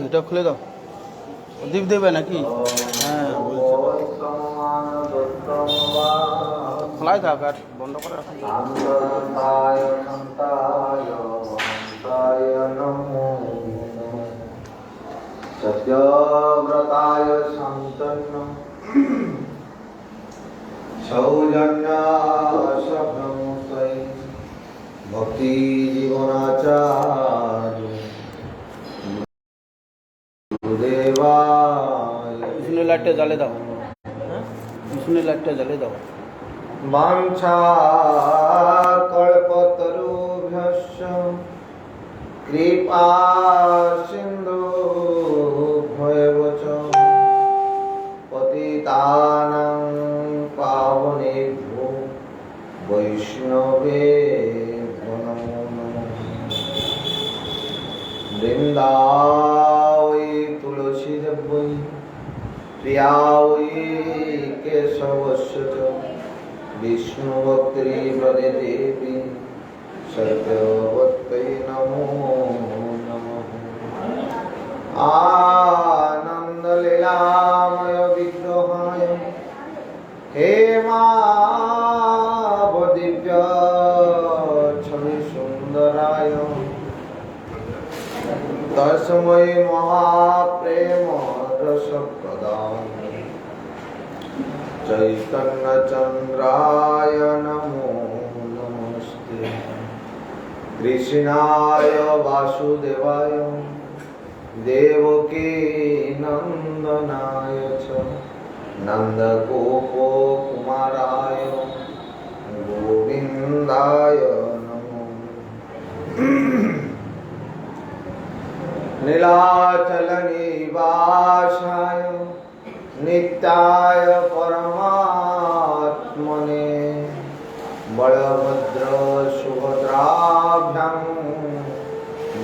এটা খুলে দাও, দীপ দেবে নাকি? হ্যাঁ খোলাই থাক, আর বন্ধ করে রাখুন। সত্যব্রতায় সন্তন্ন সৌজন্য সব্রহ্মস্বৈ ভক্তি জীবনাচার্য পিছনে লাইটটা জ্বালে দাও, পিছনে লাইটটা জ্বালে দাও। বাঞ্ছা কল্পতরুভ্যশ্চ কৃপা সিন্ধুভ্যেব চ পতিতানাং পাবনেভ্যো বৈষ্ণবেভ্যো নমো নমঃ। বৃন্দাবৈ তুলসী দেবৈ প্রিয়াবৈ কেশবস্য চ বিষ্ণু ভক্তি প্রদে দেবী সত্যবত্যৈ নমো নমঃ। আনন্দ লীলাময় বিগ্রহায় হেমাবদিব্য ছবি সুন্দরায় তস্मै মহাপ্রেম রসপ্রদায় চৈতন্য চন্দ্রায় নমো নমস্তে। কৃষ্ণায় বাসুদেবায় দেবকী নন্দনায় চ নন্দগোপকুমারায় গোবিন্দায় নমো। নীলাচল নিবাসায় নিত্যায় পরমাত্মনে বলভদ্র সুভদ্রাভ্যাং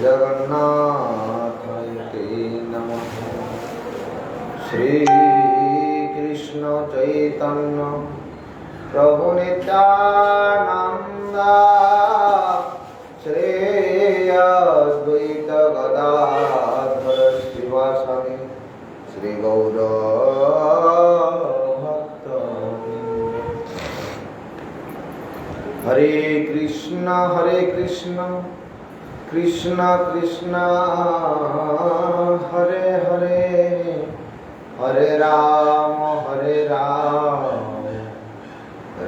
জগন্নাথায় নমঃ। শ্রী কৃষ্ণ চৈতন্য প্রভু নিত্যানন্দ শ্রী অদ্বৈত গদাধর শিবাসাদি শ্রী গৌর ভক্ত। হরে কৃষ্ণ কৃষ্ণ কৃষ্ণ হরে হরে হরে রাম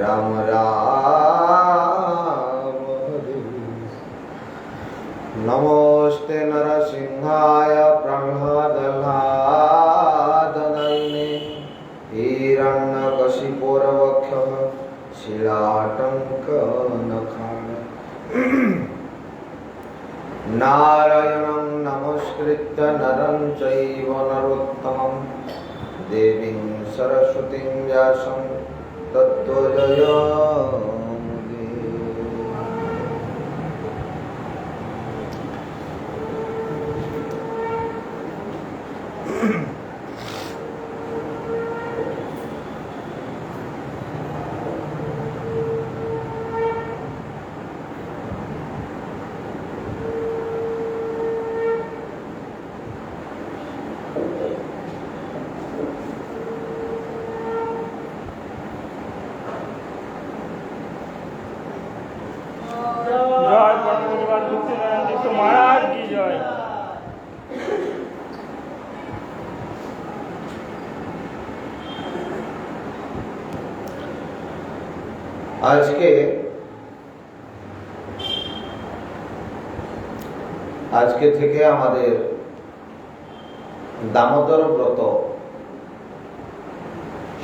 রাম রাম হরে। নমস্তে নরসিংহায় প্রহ্লাদানন্দনে হিরণ্যকশিপুরবক্ষঃ শিলাটঙ্কনখায়। নারায়ণং নমস্কৃত্য নরং চৈব নরোত্তমং দেবীং সরস্বতীং ব্যাসং ততো জয়মুদীরয়ে। আজকে থেকে আমাদের দামোদর ব্রত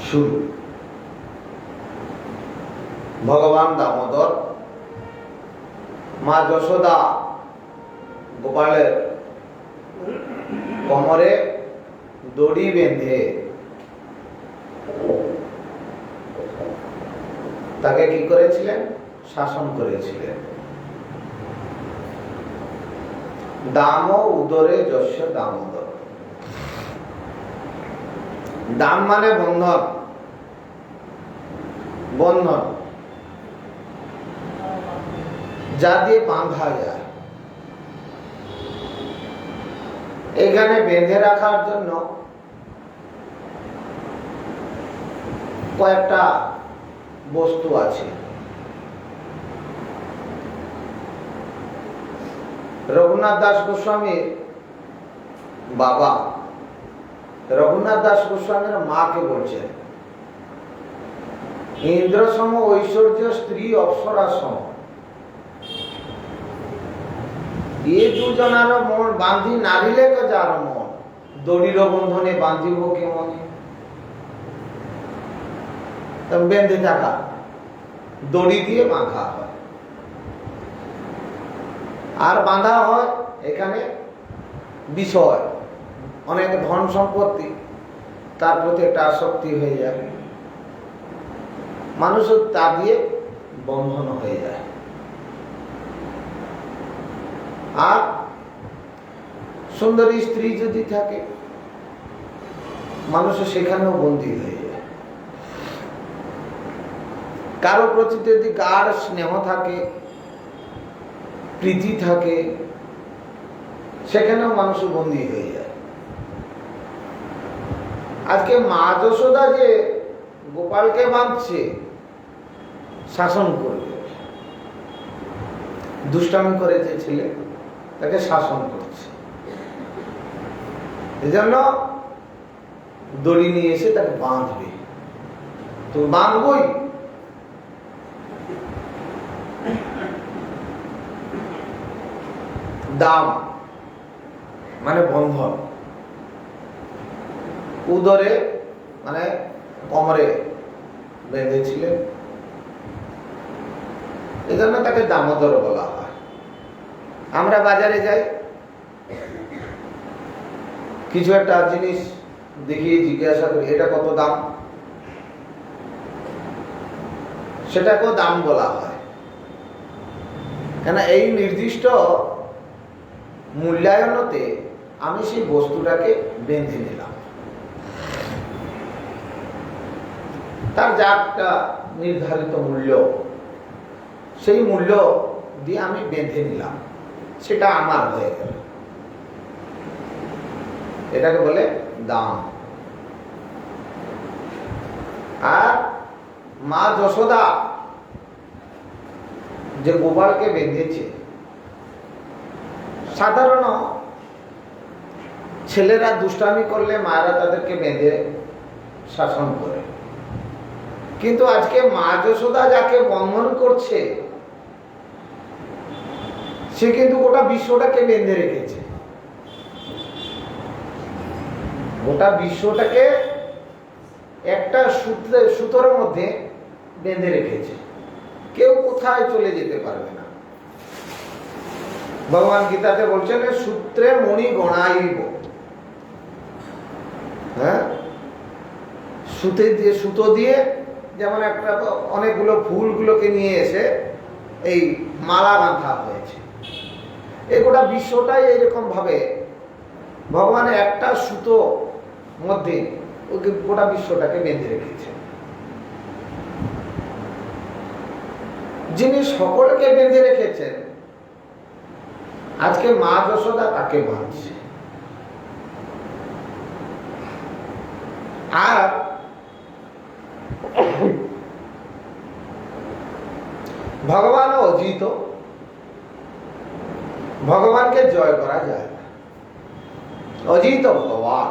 শুরু। ভগবান দামোদর মা যশোদা গোপালের কোমরে দড়ি বেঁধে তাকে কি করেছিলেন? শাসন করেছিলেন। দাম উদরে যস্য দামোদর। দাম মানে বন্ধন, বন্ধন যা দিয়ে বাঁধা যায়। এখানে বেঁধে রাখার জন্য কয়েকটা বস্তু আছে। রঘুনাথ দাস গোস্বামীর বাবা রঘুনাথ দাস গোস্বামীর মাকে বলছেন, ইন্দ্র সম ঐশ্বর্য স্ত্রী অপ্সরা সম, এ দুজনার মন বাঁধি নারিলে যার মন, দড়ির বন্ধনে বাঁধিব কেমন। বেঁধে থাকা, দড়ি দিয়ে বাঁধা হয়, আর বাঁধা হয় এখানে বিষয়, অনেক ধন সম্পত্তি, তার প্রতি একটা আসক্তি হয়ে যায়, মানুষের তা দিয়ে বন্ধন হয়ে যায়। আর সুন্দরী স্ত্রী যদি থাকে, মানুষের সেখানেও বন্দী হয়ে যায়। কারো প্রতি যদি গাঢ় স্নেহ থাকে, প্রীতি থাকে, সেখানেও মানুষ বন্দী হয়ে যায়। আজকে মা যশোদা যে গোপালকে বাঁধছে, শাসন করবে, দুষ্টামি করেছে ছেলে, তাকে শাসন করছে, এজন্য দড়ি নিয়ে এসে তাকে বাঁধবে। তো বাঁধবই, দাম মানে বন্ধন, উদরে মানে কোমরে বেঁধেছিলেন, এজন্য তাকে দামোদর বলা হয়। আমরা বাজারে যাই, কিছু একটা জিনিস দেখিয়ে জিজ্ঞাসা করি এটা কত দাম, সেটাকেও দাম বলা হয়। কেন এই নির্দিষ্ট মূল্যায়নতে আমি সেই বস্তুটাকে বেঁধে নিলাম, তার যা একটা নির্ধারিত মূল্য, সেই মূল্য দিয়ে আমি বেঁধে নিলাম, সেটা আমার হয়ে গেল, এটাকে বলে দাম। আর মা যশোদা যে গোপালকে বেঁধেছে, সাধারণ ছেলেরা দুষ্টামি করলে মায়েরা তাদেরকে বেঁধে শাসন করে, কিন্তু আজকে মা যশোদা যাকে বন্ধন করছে, সে কিন্তু গোটা বিশ্বটাকে বেঁধে রেখেছে, গোটা বিশ্বটাকে একটা সুতোর মধ্যে বেঁধে রেখেছে, কেউ কোথায় চলে যেতে পারবে না। ভগবান গীতাতে বলছেন, সূত্রে মণি গণাইব। হ্যাঁ, সুতো দিয়ে যেমন একটা অনেকগুলো ফুলগুলোকে নিয়ে এসে এই মালা বাঁধা হয়েছে, এই গোটা বিশ্বটাই এইরকম ভাবে ভগবান একটা সুতো মধ্যে গোটা বিশ্বটাকে বেঁধে রেখেছে। যিনি সকলকে বেঁধে রেখেছেন, আজকে মা যশোদা তাকে বাঁধছে। আর ভগবান অজিত, ভগবানকে জয় করা যায় না, অজিত ভগবান।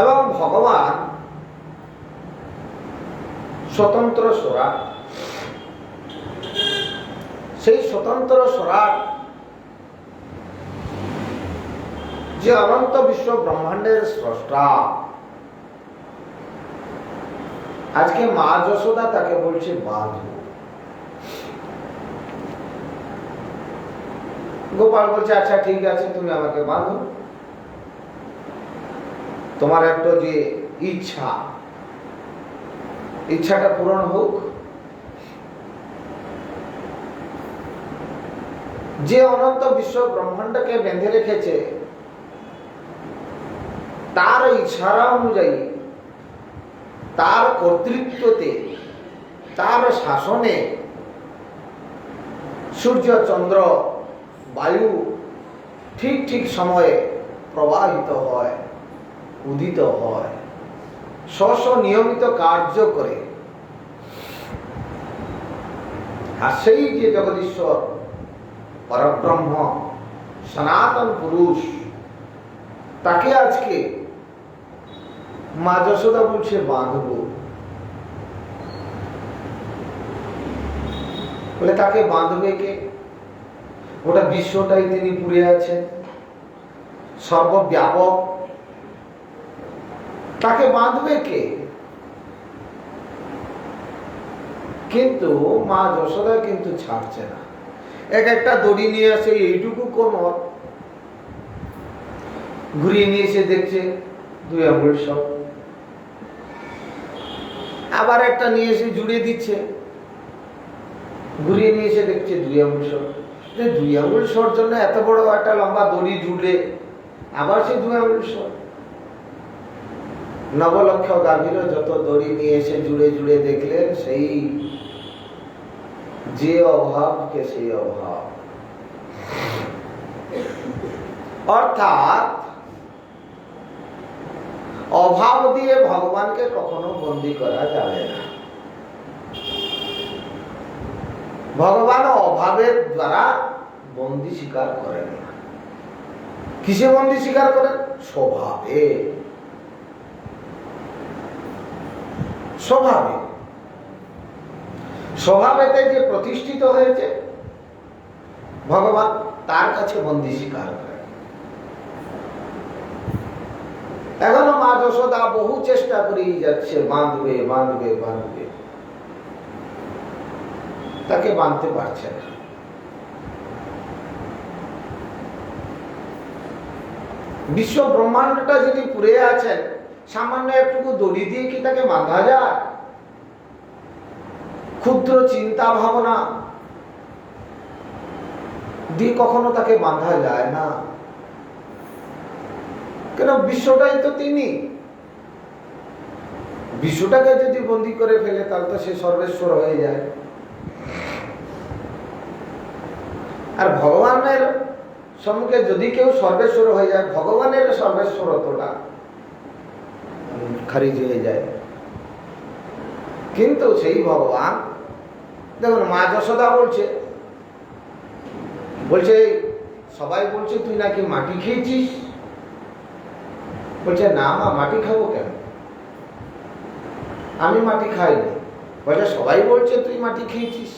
এবং ভগবান স্বতন্ত্র স্বরাট, সেই স্বতন্ত্র স্বরাট যে অনন্ত বিশ্ব ব্রহ্মাণ্ডের স্রষ্টা, আজকে মা যশোদা তাকে বলছে বাঁধো। গোপাল বলছে আচ্ছা ঠিক আছে, তুমি আমাকে বাঁধো, তোমার একটা যে ইচ্ছাটা পূরণ হোক। যে অনন্ত বিশ্ব ব্রহ্মাণ্ডকে বেঁধে রেখেছে, তার ইচ্ছারা অনুযায়ী, তার কর্তৃত্বতে, তার শাসনে সূর্য, চন্দ্র, বায়ু ঠিক ঠিক সময়ে প্রবাহিত হয়, উদিত হয়, স্ব নিয়মিত কার্য করে। আর সেই যে জগদীশ্বর পরব্রহ্ম সনাতন পুরুষ, তাকে আজকে মা যশোদা বলছে বাঁধব। বলে তাকে বাঁধবে কে? গোটা বিশ্বটাই তিনি পুরে আছেন, সর্বব্যাপক, তাকে বাঁধবে কে? কিন্তু মা যশোদা কিন্তু ছাড়ছে না। একটা দড়ি নিয়ে আসে, এইটুকু কোমর, ঘুরিয়ে নিয়ে এসে দেখছে 2 আঙুল সব। আবার একটা নিয়ে এসে জুড়ে দিচ্ছে, ঘুরিয়ে নিয়ে এসে দেখছে 2 আঙুল সব। 2 আঙুল সর জন্য এত বড় একটা লম্বা দড়ি জুড়ে আবার সে 2 আঙুল সর। নবলক্ষ গাভীর যত দড়ি নিয়ে এসে জুড়ে জুড়ে দেখলেন, সেই যে অভাবকে সেই অভাব। অর্থাৎ অভাব দিয়ে ভগবানকে কখনো বন্দী করা যাবে না। ভগবান অভাবের দ্বারা বন্দী স্বীকার করেন না। কিসে বন্দী স্বীকার করেন? স্বভাবে। স্বভাবে, স্বভাবেতে যে প্রতিষ্ঠিত হয়েছে ভগবান, তার কাছে বন্দী স্বীকার করে। এখনো মা যশোদা বহু চেষ্টা করেই যাচ্ছে, বাঁধবে বাঁধবে বাঁধবে, তাকে বাঁধতে পারছে না। বিশ্ব ব্রহ্মাণ্ডটা যদি পুরে আছেন, সামান্য একটুকু দড়ি দিয়ে কি তাকে বাঁধা যায়? ক্ষুদ্র চিন্তা ভাবনা দিয়ে কখনো তাকে বাঁধা যায় না। কেন? বিশ্বটাই তো তিনি। বিশ্বটাকে যদি বন্দী করে ফেলে, তাহলে তো সে সর্বেশ্বর হয়ে যায়। আর ভগবানের সম্মুখে যদি কেউ সর্বেশ্বর হয়ে যায়, ভগবানের সর্বেশ্বরত্বটা খারিজ হয়ে যায়। কিন্তু সেই ভগবান, দেখুন মা যশোদা বলছে সবাই বলছে তুই নাকি মাটি খেয়েছিস। বলছে না মা, মাটি খাবো কেন? আমি মাটি খাইনি। বলছে সবাই বলছে তুই মাটি খেয়েছিস।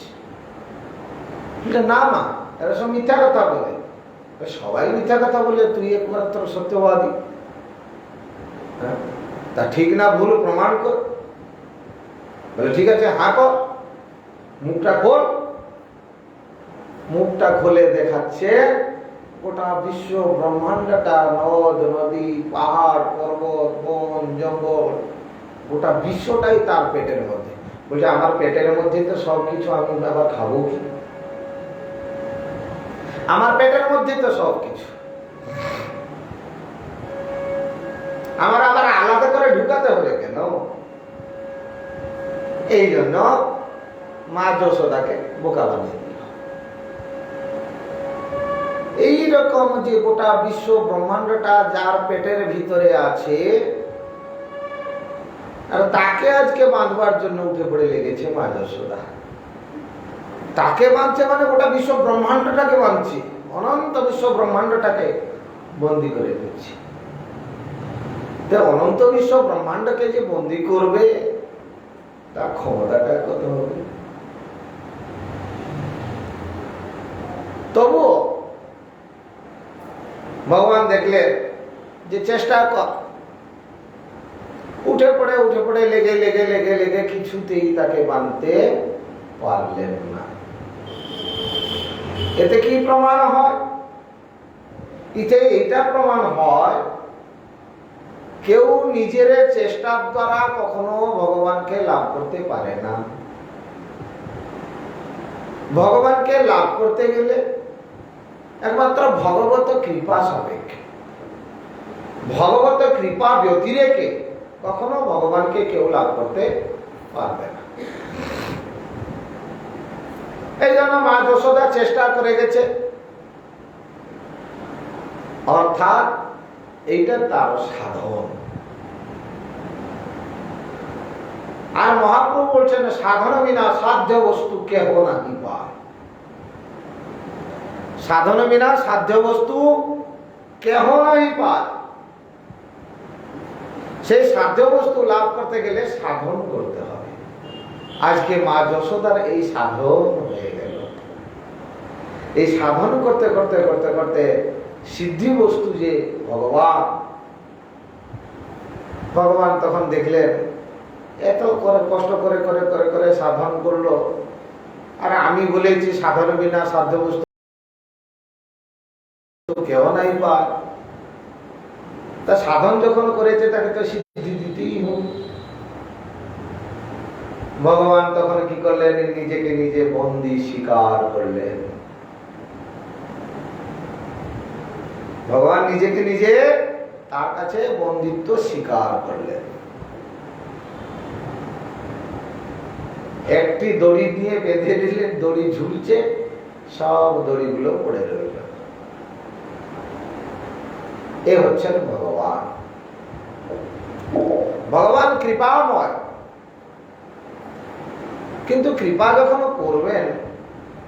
না মা, এরা সব মিথ্যা কথা বলে। সবাই মিথ্যা কথা বলে, তুই একমাত্র সত্যবাদী। তা ঠিক না ভুল প্রমাণ কর। বলে ঠিক আছে, হাঁ কর, মুখটা খোল। মুখটা খুলে দেখাচ্ছে গোটা বিশ্ব ব্রহ্মাণ্ডটা, নদ নদী, পাহাড় পর্বত, বন জঙ্গল, গোটা বিশ্বটাই তার পেটের মধ্যে। বলছে আমার পেটের মধ্যে তো সবকিছু, আমি আবার খাবো কি? আমার পেটের মধ্যে তো সবকিছু, আমার আবার আলাদা করে ঢুকাতে হবে কেন? এই জন্য মা যশোদাকে বোকা বানিয়ে দিল। এইরকম যে গোটা বিশ্ব ব্রহ্মাণ্ডটা যার পেটের ভিতরে আছে, আর তাকে আজকে বাঁধবার জন্য উঠে পড়ে লেগেছে মা যশোদা। তাকে বাঁধছে মানে গোটা বিশ্ব ব্রহ্মাণ্ডটাকে বাঁধছে, অনন্ত বিশ্ব ব্রহ্মাণ্ডটাকে বন্দী করে দিচ্ছে। অনন্ত বিশ্ব ব্রহ্মাণ্ডকে যে বন্দী করবে, তার ক্ষমতাটা কত হবে? তবুও ভগবান দেখলেন যে চেষ্টা কর। উঠে পড়ে লেগে লেগে লেগে লেগে কিছুতেই তাকে বাঁধতে পারলেন না। এতে কি প্রমাণ হয়? এটা প্রমাণ হয়, কেউ নিজের চেষ্টার দ্বারা কখনো ভগবানকে লাভ করতে পারে না। ভগবানকে লাভ করতে গেলে একমাত্র ভগবত কৃপা সাপেক্ষে। ভগবত কৃপা ব্যতিরেকে কখনো ভগবানকে কেউ লাভ করতে পারবে না। এই জন্য মা যশোদা চেষ্টা করে গেছে, অর্থাৎ এইটা তার সাধন। আর মহাপ্রভু বলছেন সাধন বিনা সাধ্য বস্তু কেহ নাহি পায়। সাধন বিনা সাধ্য বস্তু কেহ নাহি পায়। সেই সাধ্য বস্তু লাভ করতে গেলে সাধন করতে হবে। আজকে মা যশোদার এই সাধন হয়ে গেল। এই সাধন করতে করতে করতে করতে সিদ্ধি বস্তু যে ভগবান, ভগবান তখন দেখলেন এত করে কষ্ট করে করে করে করে সাধন করলো, আর আমি বলেছি সাধন বিনা সাধ্য বস্তু কেউ নাই পায়। তা সাধন যখন করেছে তাকে তো সিদ্ধি দিতেই হোক। ভগবান তখন কি করলেন, নিজেকে নিজে বন্দী স্বীকার করলেন। ভগবান নিজেকে নিজে তার কাছে বন্দিত্ব স্বীকার করলেন। একটি দড়ি দিয়ে বেঁধে দিলেন, দড়ি ঝুলছে, সব দড়িগুলো পড়ে রইল। এ হচ্ছেন ভগবান। ভগবান কৃপাময়, কিন্তু কৃপা যখন করবেন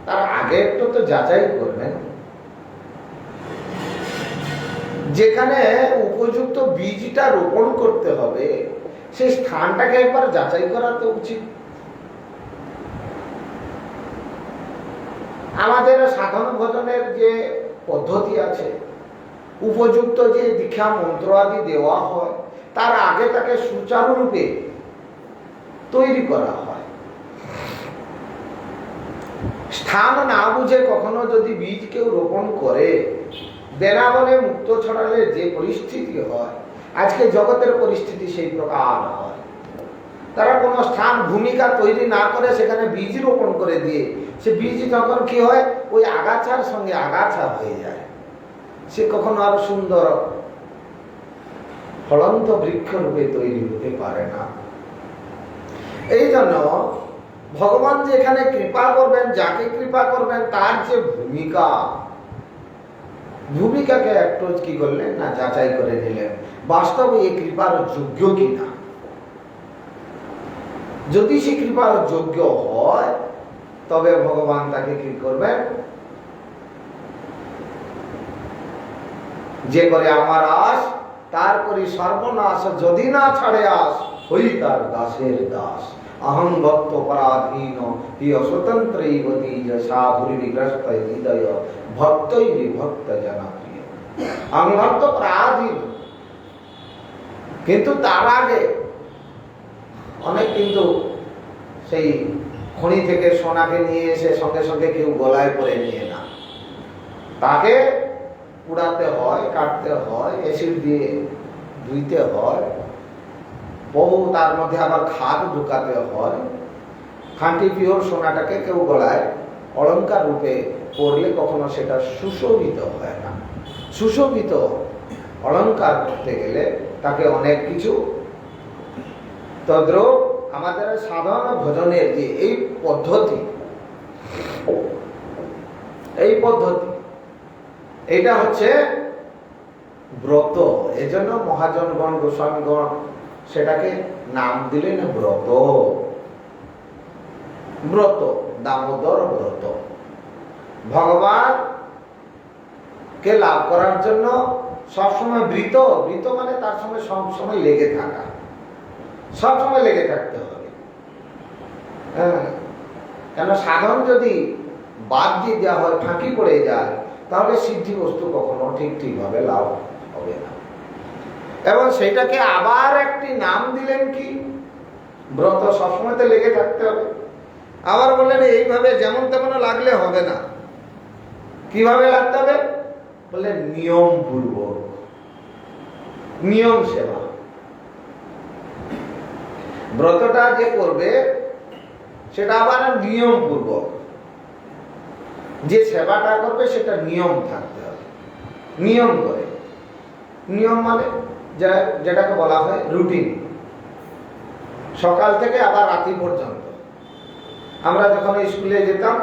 তার আগে একটু তো যাচাই করবেন। যেখানে উপযুক্ত বীজটা রোপণ করতে হবে সেই স্থানটাকে একবার যাচাই করা তো উচিত। আমাদের সাধন ভজনের যে পদ্ধতি আছে, উপযুক্ত যে দীক্ষা মন্ত্র আদি দেওয়া হয়, তার আগে তাকে সুচারুরূপে তৈরি করা হয়। স্থান না বুঝে কখনো যদি বীজ কেউ রোপণ করে, বেনাবনে মুক্ত ছড়ালে যে পরিস্থিতি হয়, আজকে জগতের পরিস্থিতি সেই প্রকার হয়। তারা কোনো স্থান ভূমিকা তৈরি না করে সেখানে বীজ রোপণ করে দিয়ে সে বীজ যখন কি হয়, ওই আগাছার সঙ্গে আগাছা হয়ে যায়। সে কখনো আর সুন্দর ফলন্ত বৃক্ষ রূপে তৈরি হতে পারে না। এই জন্য ভগবান যে এখানে কৃপা করবেন, যাকে কৃপা করবেন তার যে ভূমিকাকে একটু কি করলেন না, যাচাই করে নিলেন বাস্তবে এই কৃপার যোগ্য কিনা। যদি সে কৃপার যোগ্য হয় তবে ভগবান তাকে কি করবেন, যে করে আমার আস তার করি সর্বনাশ, যদি না ছাড়ে আস হই তার দাসের দাস। अहं भक्त पराधीन प्रिय स्वतंत्र साधुरी विग्रस्त हृदय भक्त भक्त जना प्रिय। अहं भक्त पराधीन, কিন্তু তার আগে অনেক কিন্তু সেই খনি থেকে সোনাকে নিয়ে এসে সঙ্গে সঙ্গে কেউ গলায় পরে নিয়ে না, তাকে পুড়াতে হয়, কাটতে হয়, অ্যাসিড দিয়ে ধুইতে হয়, বহু তার মধ্যে আবার খাদ ঢুকাতে হয়। খাঁটি পিওর সোনাটাকে কেউ গলায় অলংকার রূপে পড়লে কখনো সেটা সুশোভিত হয় না। সুশোভিত অলংকার করতে গেলে তাকে অনেক কিছু, তদ্রূপ আমাদের সাধারণ ভজনের যে এই পদ্ধতি, এটা হচ্ছে ব্রত। এজন্য মহাজনগণ গোস্বামীগণ সেটাকে নাম দিলেন ব্রত। ব্রত, দামোদর ব্রত। ভগবান কে লাভ করার জন্য সবসময় বৃত, বৃত মানে তার সঙ্গে সবসময় লেগে থাকা, সবসময় লেগে থাকতে হবে। কেন সাধন যদি বাদ দিয়ে দেওয়া হয়, ফাঁকি পড়ে যায়, তাহলে সিদ্ধি বস্তু কখনো ঠিকভাবে লাভ হবে না। এবং সেটাকে আবার একটি নাম দিলেন কি, ব্রত। সবসময় তো লেগে থাকতে হবে। আবার বললেন এইভাবে যেমন তেমন লাগলে হবে না। কিভাবে লাগতে হবে বললেন, নিয়ম পূর্বক, নিয়ম সেবা। ব্রতটা যে করবে সেটা আবার নিয়ম পূর্বক। যে সেবাটা করবে সেটা নিয়ম থাকতে হবে, নিয়ম করে। নিয়ম মানে যেটাকে বলা হয় রুটিন। সকাল থেকে আবার রাত্রি পর্যন্ত। আমরা যখন স্কুলে যেতাম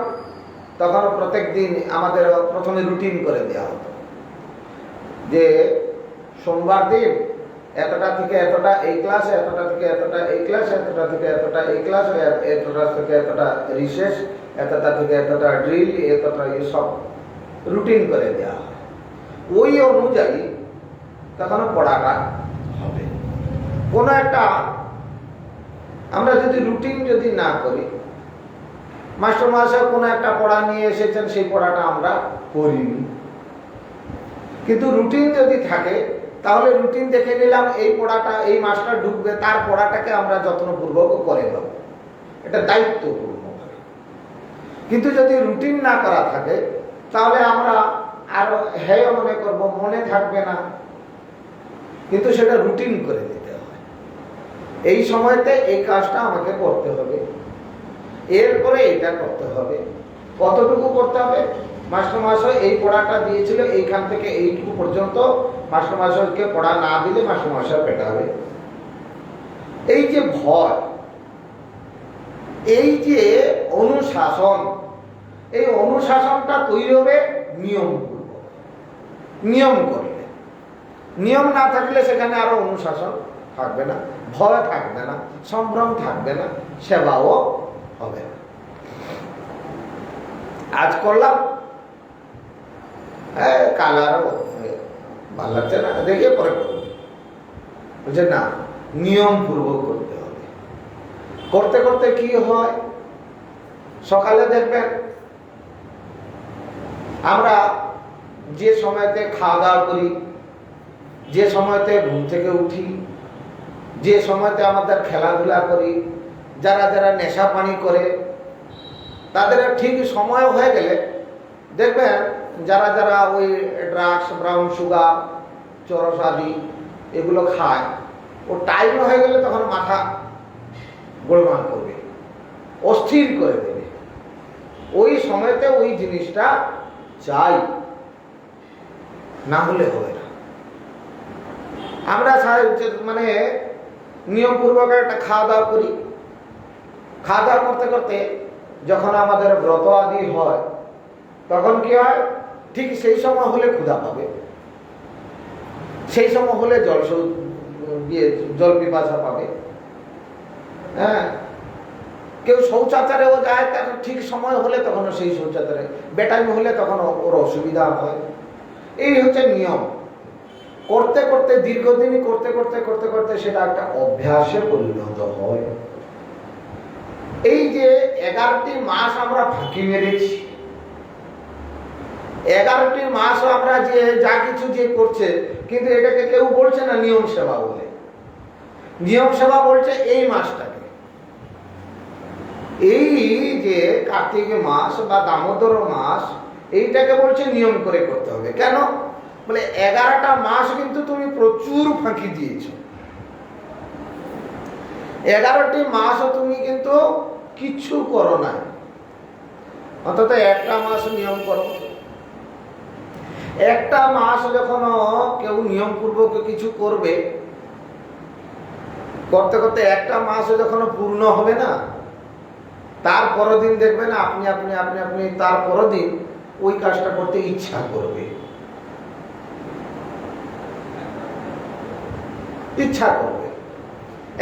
তখন প্রত্যেক দিন আমাদের প্রথমে রুটিন করে দেওয়া হতো যে সোমবার দিন এতটা থেকে এতটা এই ক্লাস, এতটা থেকে এতটা এই ক্লাস, এতটা থেকে এতটা এই ক্লাস, এতটা থেকে এতটা রিসেস, এতটা থেকে এতটা ড্রিল, এতটা সব রুটিন করে দেওয়া হয়। ওই অনুযায়ী তখন পড়াটা হবে। কোনো একটা আমরা যদি রুটিন যদি না করি, মাস্টার মহাশয় কোনো একটা পড়া নিয়ে এসেছেন, সেই পড়াটা আমরা করিনি। কিন্তু রুটিন যদি থাকে তাহলে রুটিন দেখে নিলাম এই পড়াটা এই মাস্টার ঢুকবে, তার পড়াটাকে আমরা যত্নপূর্বক করে নেব, এটা দায়িত্বপূর্ণ। কিন্তু যদি রুটিন না করা থাকে তাহলে আমরা আরো হেয় মনে করব, মনে থাকবে না। কিন্তু সেটা রুটিন করে দিতে হয়, এই সময়তে এই কাজটা আমাকে করতে হবে, এরপরে এটা করতে হবে। কতটুকু করতে হবে? মাস্টারমশাই এই পড়াটা দিয়েছিল, এইখান থেকে এইটুকু পর্যন্ত মাস্টারমশাইকে পড়া না দিলে মাস্টারমশাই পেটাবে। এই যে ভয়, এই যে অনুশাসন, এই অনুশাসনটা তৈরি হবে নিয়ম করব। নিয়ম করলে, নিয়ম না থাকলে সেখানে আরো অনুশাসন থাকবে না, ভয় থাকবে না, সম্ভ্রম থাকবে না, সেবাও হবে না। আজ করলাম, কাল আরো ভালো লাগছে না, দেখে পরে করবো, বুঝছেন না? নিয়ম পূর্বক করতে হবে। করতে করতে কি হয়, সকালে দেখবেন আমরা যে সময়তে খাওয়া দাওয়া করি, যে সময়তে ঘুম থেকে উঠি, যে সময়তে আমাদের খেলাধুলা করি, যারা যারা নেশা পানি করে তাদের ঠিক সময় হয়ে গেলে দেখবেন যারা যারা ওই ড্রাগস, ব্রাউন সুগার, চরস আদি এগুলো খায়, ও টাইম হয়ে গেলে তখন মাথা গোলমাল করবে, অস্থির করে দেবে। ওই সময়তে ওই জিনিসটা চাই, না হলে হবে না। আমরা মানে নিয়মপূর্বক একটা খাওয়া দাওয়া করি, খাওয়া দাওয়া করতে করতে যখন আমাদের ব্রত আদি হয় তখন কি হয়, ঠিক সেই সময় হলে ক্ষুধা পাবে, সেই সময় হলে জল পিপাসা পাবে। হ্যাঁ, কেউ শৌচাচারেও যায়, তখন ঠিক সময় হলে তখন সেই শৌচাচারে, বেটাইম হলে তখন ওর অসুবিধা হয়। এই হচ্ছে নিয়ম। করতে করতে দীর্ঘদিন করতে করতে করতে করতে সেটা একটা অভ্যাসে পরিণত হয়। এই যে 11টি মাস আমরা ফাঁকি মেরেছি, 11টি মাস আমরা যে যা কিছু যে করছে, কিন্তু এটাকে কেউ বলছে না নিয়ম সেবা বলে। নিয়ম সেবা বলছে এই মাসটাকে, এই যে কার্তিক মাস বা দামোদর মাস, এইটাকে বলছে নিয়ম করে করতে হবে। কেন বলে 11টা মাস কিন্তু তুমি প্রচুর ফাঁকি দিয়েছ, 11টি মাসও তুমি কিন্তু কিচ্ছু করো না, অন্তত একটা মাস নিয়ম করো। একটা মাস যখন কেউ নিয়ম পূর্বক কিছু করবে, করতে করতে একটা মাস যখন পূর্ণ হবে না, তার পরের দিন দেখবেন আপনি আপনি আপনি আপনি তার পরের দিন ওই কাজটা করতে ইচ্ছা করবে, ইচ্ছা করবে।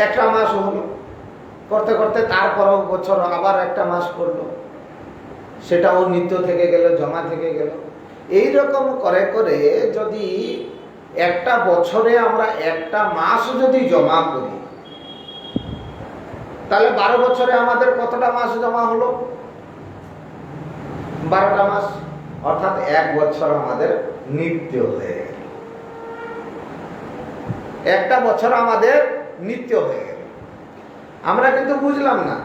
একটা মাস হলো, করতে করতে তারপর বছর আবার একটা মাস করলো, সেটাও নিত্য থেকে গেল, জমা থেকে গেল। এইরকম করে করে যদি একটা বছরে আমরা একটা মাস যদি জমা করি, তাহলে 12 বছরে আমাদের কতটা মাস জমা হলো? 12টা মাস, অর্থাৎ 1 বছর আমাদের নিত্য হয়ে গেল। একটা বছর আমাদের নিত্য হয়ে গেল। আমরা কিন্তু বুঝলাম না,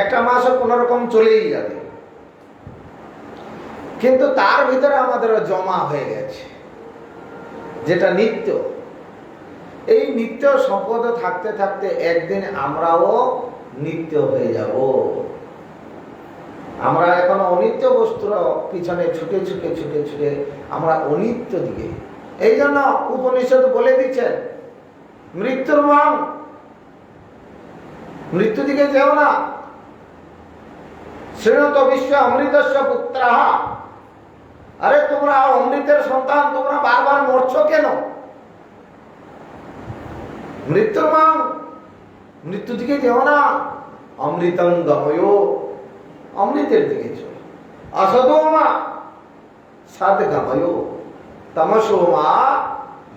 একটা মাসও কোন রকম চলেই যাবে, কিন্তু তার ভিতরে আমাদের জমা হয়ে গেছে যেটা নিত্য। এই নিত্য সম্পদ থাকতে থাকতে একদিন আমরাও নিত্য হয়ে যাব। আমরা এখন অনিত্য বস্তুর পিছনে ছুটে ছুটে ছুটে ছুটে আমরা অনিত্য দিকে। এই জন্য উপনিষদ বলে দিচ্ছেন মৃত্যুর মং, মৃত্যু দিকে যেও না। শ্রীণত বিশ্ব অমৃতস্য পুত্রাহ, আরে তোমরা অমৃতের সন্তান, তোমরা বারবার মরছো কেন? মৃত্যুর মং, মৃত্যু দিকে যেও না। অমৃতং গময়, অমৃতের দিকে চলো। অসদোমা সদ গময়, তমসোমা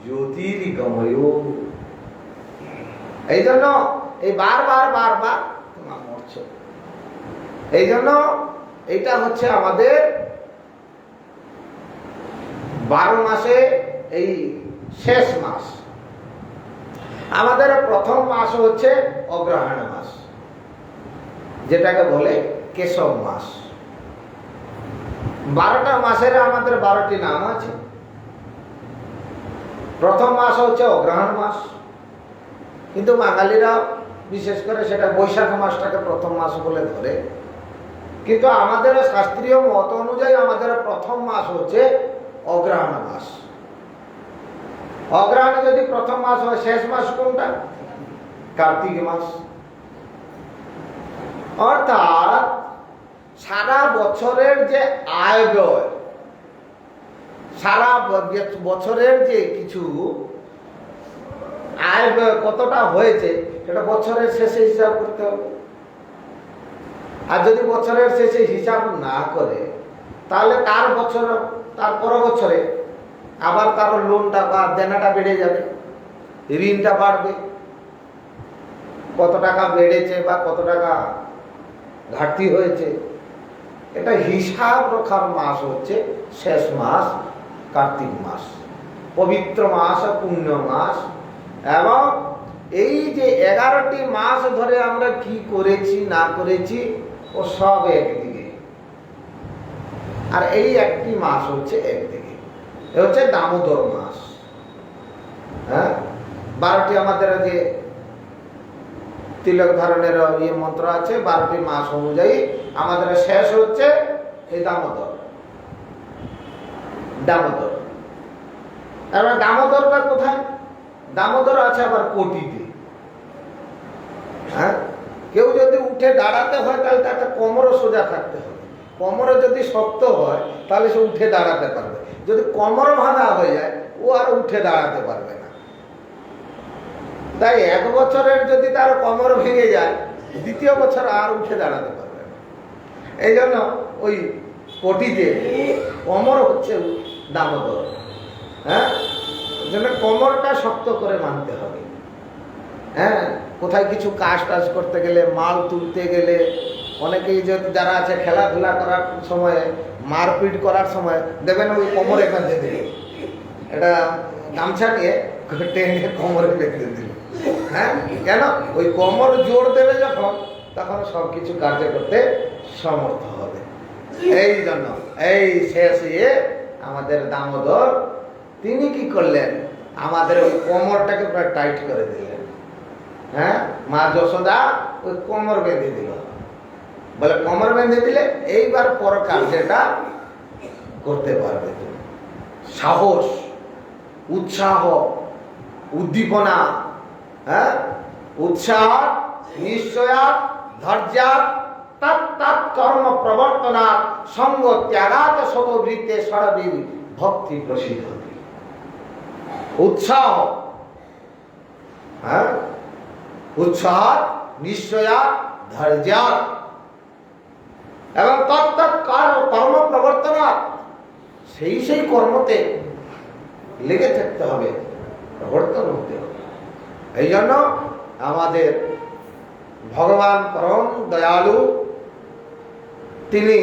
জ্যোতির্গময়। এই জন্য এই বারবার বারবার তোমরা মরছো। এই জন্য এটা হচ্ছে আমাদের 12 মাসে এই শেষ মাস। আমাদের প্রথম মাস হচ্ছে অগ্রহায়ণ মাস, যেটাকে বলে কেশব মাস। 12টা মাসের আমাদের 12টি নাম আছে। প্রথম মাস হচ্ছে অগ্রহায়ণ মাস, কিন্তু বাঙালিরা বিশেষ করে সেটা বৈশাখ মাসটাকে প্রথম মাস বলে ধরে। কিন্তু আমাদের শাস্ত্রীয় মত অনুযায়ী আমাদের প্রথম মাস হচ্ছে অগ্রহায়ণ মাস। অগ্রহায়ণ যদি প্রথম মাস হয়, শেষ মাস কোনটা? কার্তিক মাস। অর্থাৎ সারা বছরের যে আয় ব্যয়, সারা বছরের যে কিছু আয় ব্যয় কতটা হয়েছে সেটা বছরের শেষে হিসাব করতে হবে। আর যদি বছরের শেষে হিসাব না করে, তাহলে তার বছর, তার পর বছরে আবার তার লোনটা বা দেনাটা বেড়ে যাবে, ঋণটা বাড়বে। কত টাকা বেড়েছে বা কত টাকা ঘাটতি হয়েছে, এটা হিসাব রাখার মাস হচ্ছে শেষ মাস কার্তিক মাস। পবিত্র মাস, পুণ্য মাস। এবং এই যে 11টি মাস ধরে আমরা কি করেছি না করেছি ও সব একদিকে, আর এই একটি মাস হচ্ছে একদিকে, এ হচ্ছে দামোদর মাস। হ্যাঁ, 12টি আমাদের যে তিলক ধারণের ইয়ে মন্ত্র আছে, 12টি মাস অনুযায়ী আমাদের শেষ হচ্ছে এই দামোদর। দামোদর, এবার দামোদরটা কোথায়? দামোদর আছে আবার কোটিতে। হ্যাঁ, কেউ যদি উঠে দাঁড়াতে হয় তাহলে তার কোমরও সোজা থাকতে হবে। কোমরে যদি শক্ত হয় তাহলে সে উঠে দাঁড়াতে পারবে। যদি কোমর ভাঙা হয়ে যায়, ও আর উঠে দাঁড়াতে পারবে না। তাই 1 বছরের যদি তার কোমর ভেঙে যায়, দ্বিতীয় বছর আর উঠে দাঁড়াতে পারবে না। এই জন্য ওই কোটিতে কোমর হচ্ছে দামোদর। হ্যাঁ, জন্য কোমরটা শক্ত করে মানতে হবে। হ্যাঁ, কোথায় কিছু কাজ টাজ করতে গেলে, মাল তুলতে গেলে, অনেকেই যারা আছে খেলাধুলা করার সময়, মারপিট করার সময় দেখবেন ওই কোমরে বেঁধে দিল, এটা গামছা নিয়ে টেনে কোমরে বেঁধে দিল। হ্যাঁ, কেন? ওই কোমর জোর দেবে যখন, তখন সব কিছু কার্য করতে সমর্থ হবে। এই জন্য এই শেষ আমাদের দামোদর তিনি কি করলেন? আমাদের ওই কোমরটাকে পুরো টাইট করে দিলেন। হ্যাঁ, মা যশোদা ওই কোমর বেঁধে দিল। বলে কোমর বেঁধে দিলে এইবার পর কার্যটা করতে পারবে তুমি। সাহস, উৎসাহ, উদ্দীপনা, হ্যাঁ, উৎসাহ, নিশ্চয়া, ধৈর্য, তৎ কর্ম প্রবর্তনা, সঙ্গ ত্যাগাত সর্ববৃত্তে সর্ববীর ভক্তি প্রসিদ্ধ। উৎসাহ, হ্যাঁ, উৎসাহ, নিশ্চয়া, ধৈর্য এবং তৎ কর্ম প্রবর্তনা, সেই কর্মতে লেগে থাকতে হবে, প্রবর্তন হতে হবে। এই জন্য আমাদের ভগবান পরম দয়ালু, তিনি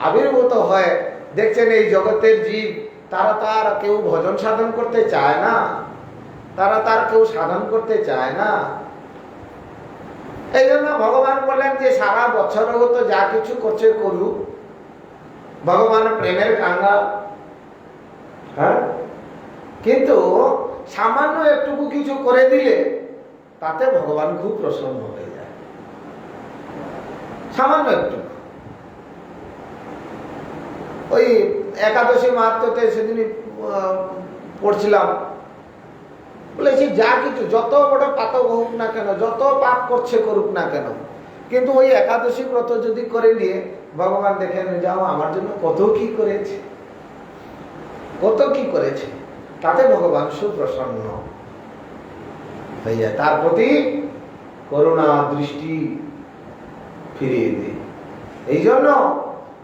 আবির্ভূত হয়ে দেখছেন এই জগতের জীব, তারা তার কেউ ভজন সাধন করতে চায় না, তারা তার কেউ সাধন করতে চায় না। এই জন্য ভগবান বললেন যে সারা বছরও তো যা কিছু করছে করুক, ভগবান প্রেমের কাঙ্গাল। হ্যাঁ, কিন্তু সামান্য একটুকু কিছু করে দিলে তাতে ভগবান খুব প্রসন্ন হয়ে যায়। সামান্য একটু, ওই একাদশী মাহাত্ম্যতে সেদিনই পড়ছিলাম, বলেছি যা কিছু যত বড় পাতক হোক না কেন, যত পাপ করছে করুক না কেন, কিন্তু ওই একাদশী ব্রত যদি করে নিয়ে ভগবান দেখে যাও আমার জন্য কত কি করেছে, কত কি করেছে, তাতে ভগবান সুপ্রসন্ন হয়ে যায়, তার প্রতি করুণা দৃষ্টি ফিরিয়ে দেয়। এই জন্য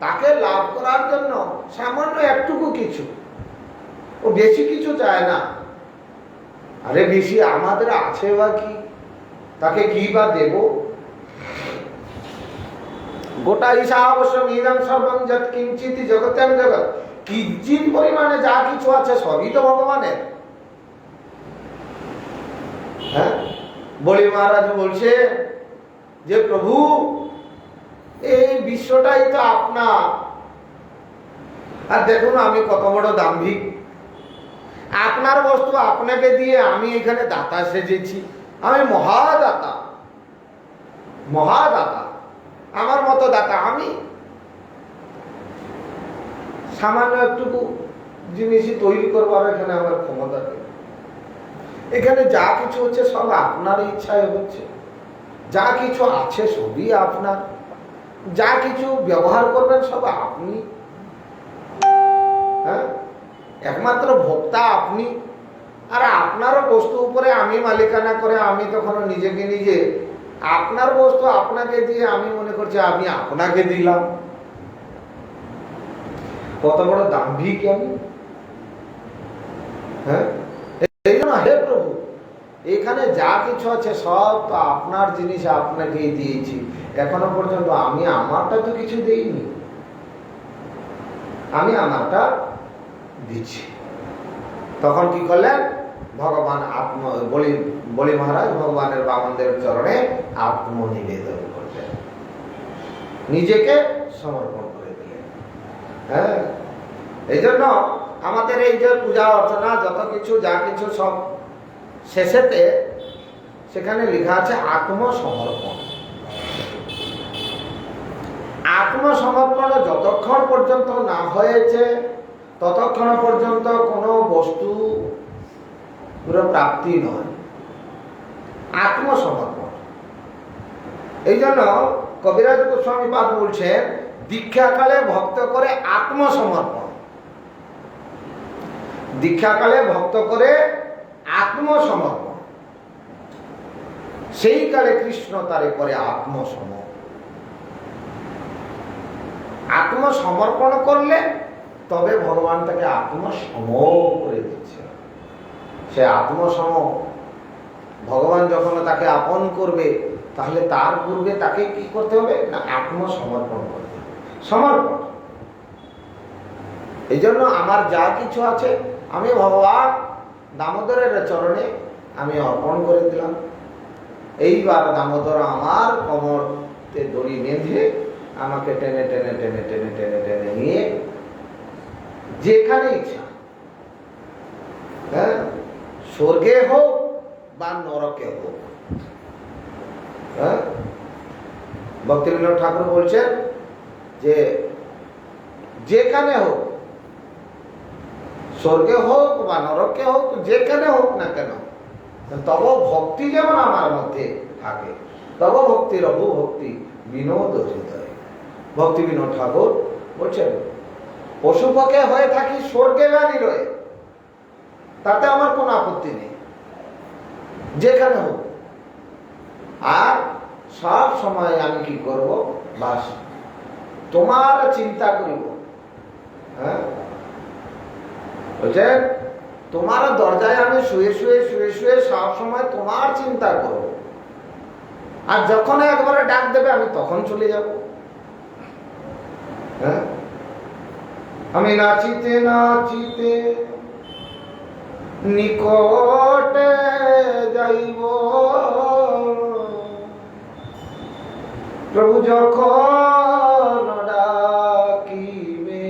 তাকে লাভ করার জন্য সামান্য একটুকু কিছু, ও বেশি কিছু চায় না। আরে বেশি আমাদের আছে বা কি, তাকে কি বা দেব? গোটা ঈশাবস্যম ইদং সর্বং যৎ কিঞ্চিৎ জগত্যং জগৎ, কিঞ্চিৎ পরিমাণে যা কিছু আছে সবই তো ভগবানের। হ্যাঁ, বলি মহারাজ বলছে যে প্রভু এই বিশ্বটাই তো আপনার, আর দেখুন আমি কত বড় দাম্ভিক, আপনার বস্তু আপনাকে দিয়ে আমি এখানে দাতা সেজেছি, আমি মহাদাতা, মহাদাতা, আমার মতো দাতা আমি। সামান্য একটুকু জিনিসই তৈরি করবার এখানে আমার ক্ষমতা নেই। এখানে যা কিছু হচ্ছে সব আপনার ইচ্ছায় হচ্ছে, যা কিছু আছে সবই আপনার, যা কিছু ব্যবহার করবেন সব আপনি। হ্যাঁ, একমাত্র ভোক্তা আপনি। আর আপনারও বস্তু উপরে আমি মালিকানা করে আমি তখন নিজেকে নিজে আপনার বস্তু আপনাকে দিয়ে আমি মনে করছি আমি আপনাকে দিলাম। কত বড় দাম্ভিক আমি! হ্যাঁ, এই জন্য হে প্রভু এখানে যা কিছু আছে সব তো আপনার জিনিস, আপনাকেই দিয়েছি, এখনো পর্যন্ত আমি আমারটা তো কিছু দেইনি, আমি আমারটা দিচ্ছি। তখন কি করলেন ভগবান বলি মহারাজ ভগবানের বামনদের চরণে আত্মনিবেদন করলেন, নিজেকে সমর্পণ করে দিলেন। হ্যাঁ, এই জন্য আমাদের এই যে পূজা অর্চনা যত কিছু যা কিছু সব শেষেতে সেখানে লেখা আছে আত্মসমর্পণ। আত্মসমর্পণ যতক্ষণ পর্যন্ত না হয়েছে ততক্ষণ পর্যন্ত কোনো বস্তু প্রাপ্তি নয়। আত্মসমর্পণ, এই জন্য কবিরাজ গোস্বামী পাদ বলছেন দীক্ষাকালে ভক্ত করে আত্মসমর্পণ, দীক্ষাকালে ভক্ত করে আত্মসমর্পণ, সেই কালে কৃষ্ণ তারে করে আত্মসমর্পণ। আত্মসমর্পণ করলে তবে ভগবান তাকে আত্মসম করে দিচ্ছে। সে আত্মসম ভগবান যখন তাকে আপন করবে তাহলে তার পূর্বে তাকে কি করতে হবে না আত্মসমর্পণ করতে হবে, সমর্পণ। এই জন্য আমার যা কিছু আছে আমি ভগবান দামোদরের চরণে আমি অর্পণ করে দিলাম। এইবার দামোদর আমার কোমরতে দড়ি বেঁধে আমাকে টেনে টেনে টেনে টেনে টেনে টেনে নিয়ে যেখানে ইচ্ছা, হ্যাঁ, স্বর্গে হোক বা নরকে হোক। হ্যাঁ, ভক্তিবিনোদ ঠাকুর বলছেন যে যেখানে হোক, স্বর্গে হোক বা নরকে হোক, যেখানে হোক না কেন, তব ভক্তি যেমন আমার মধ্যে থাকে, তব ভক্তি রঘু ভক্তি বিনোদ হৃদয়। ভক্তি বিনোদ ঠাকুর বলছেন পশুপক্ষে হয়ে থাকি স্বর্গে বা নিরয়ে, তাতে আমার কোনো আপত্তি নেই, যেখানে হোক। আর সব সময় আমি কি করব, বাস তোমার চিন্তা করিব। হ্যাঁ, বলছেন তোমার দরজায় আমি শুয়ে শুয়ে শুয়ে শুয়ে সব সময় তোমার চিন্তা করব, আর যখন একবারে ডাক দেবে আমি তখন চলে যাব। হ্যাঁ, আমি নাচিতে নাচিতে নিকটে যাইব, প্রভু যখন ডাকিবে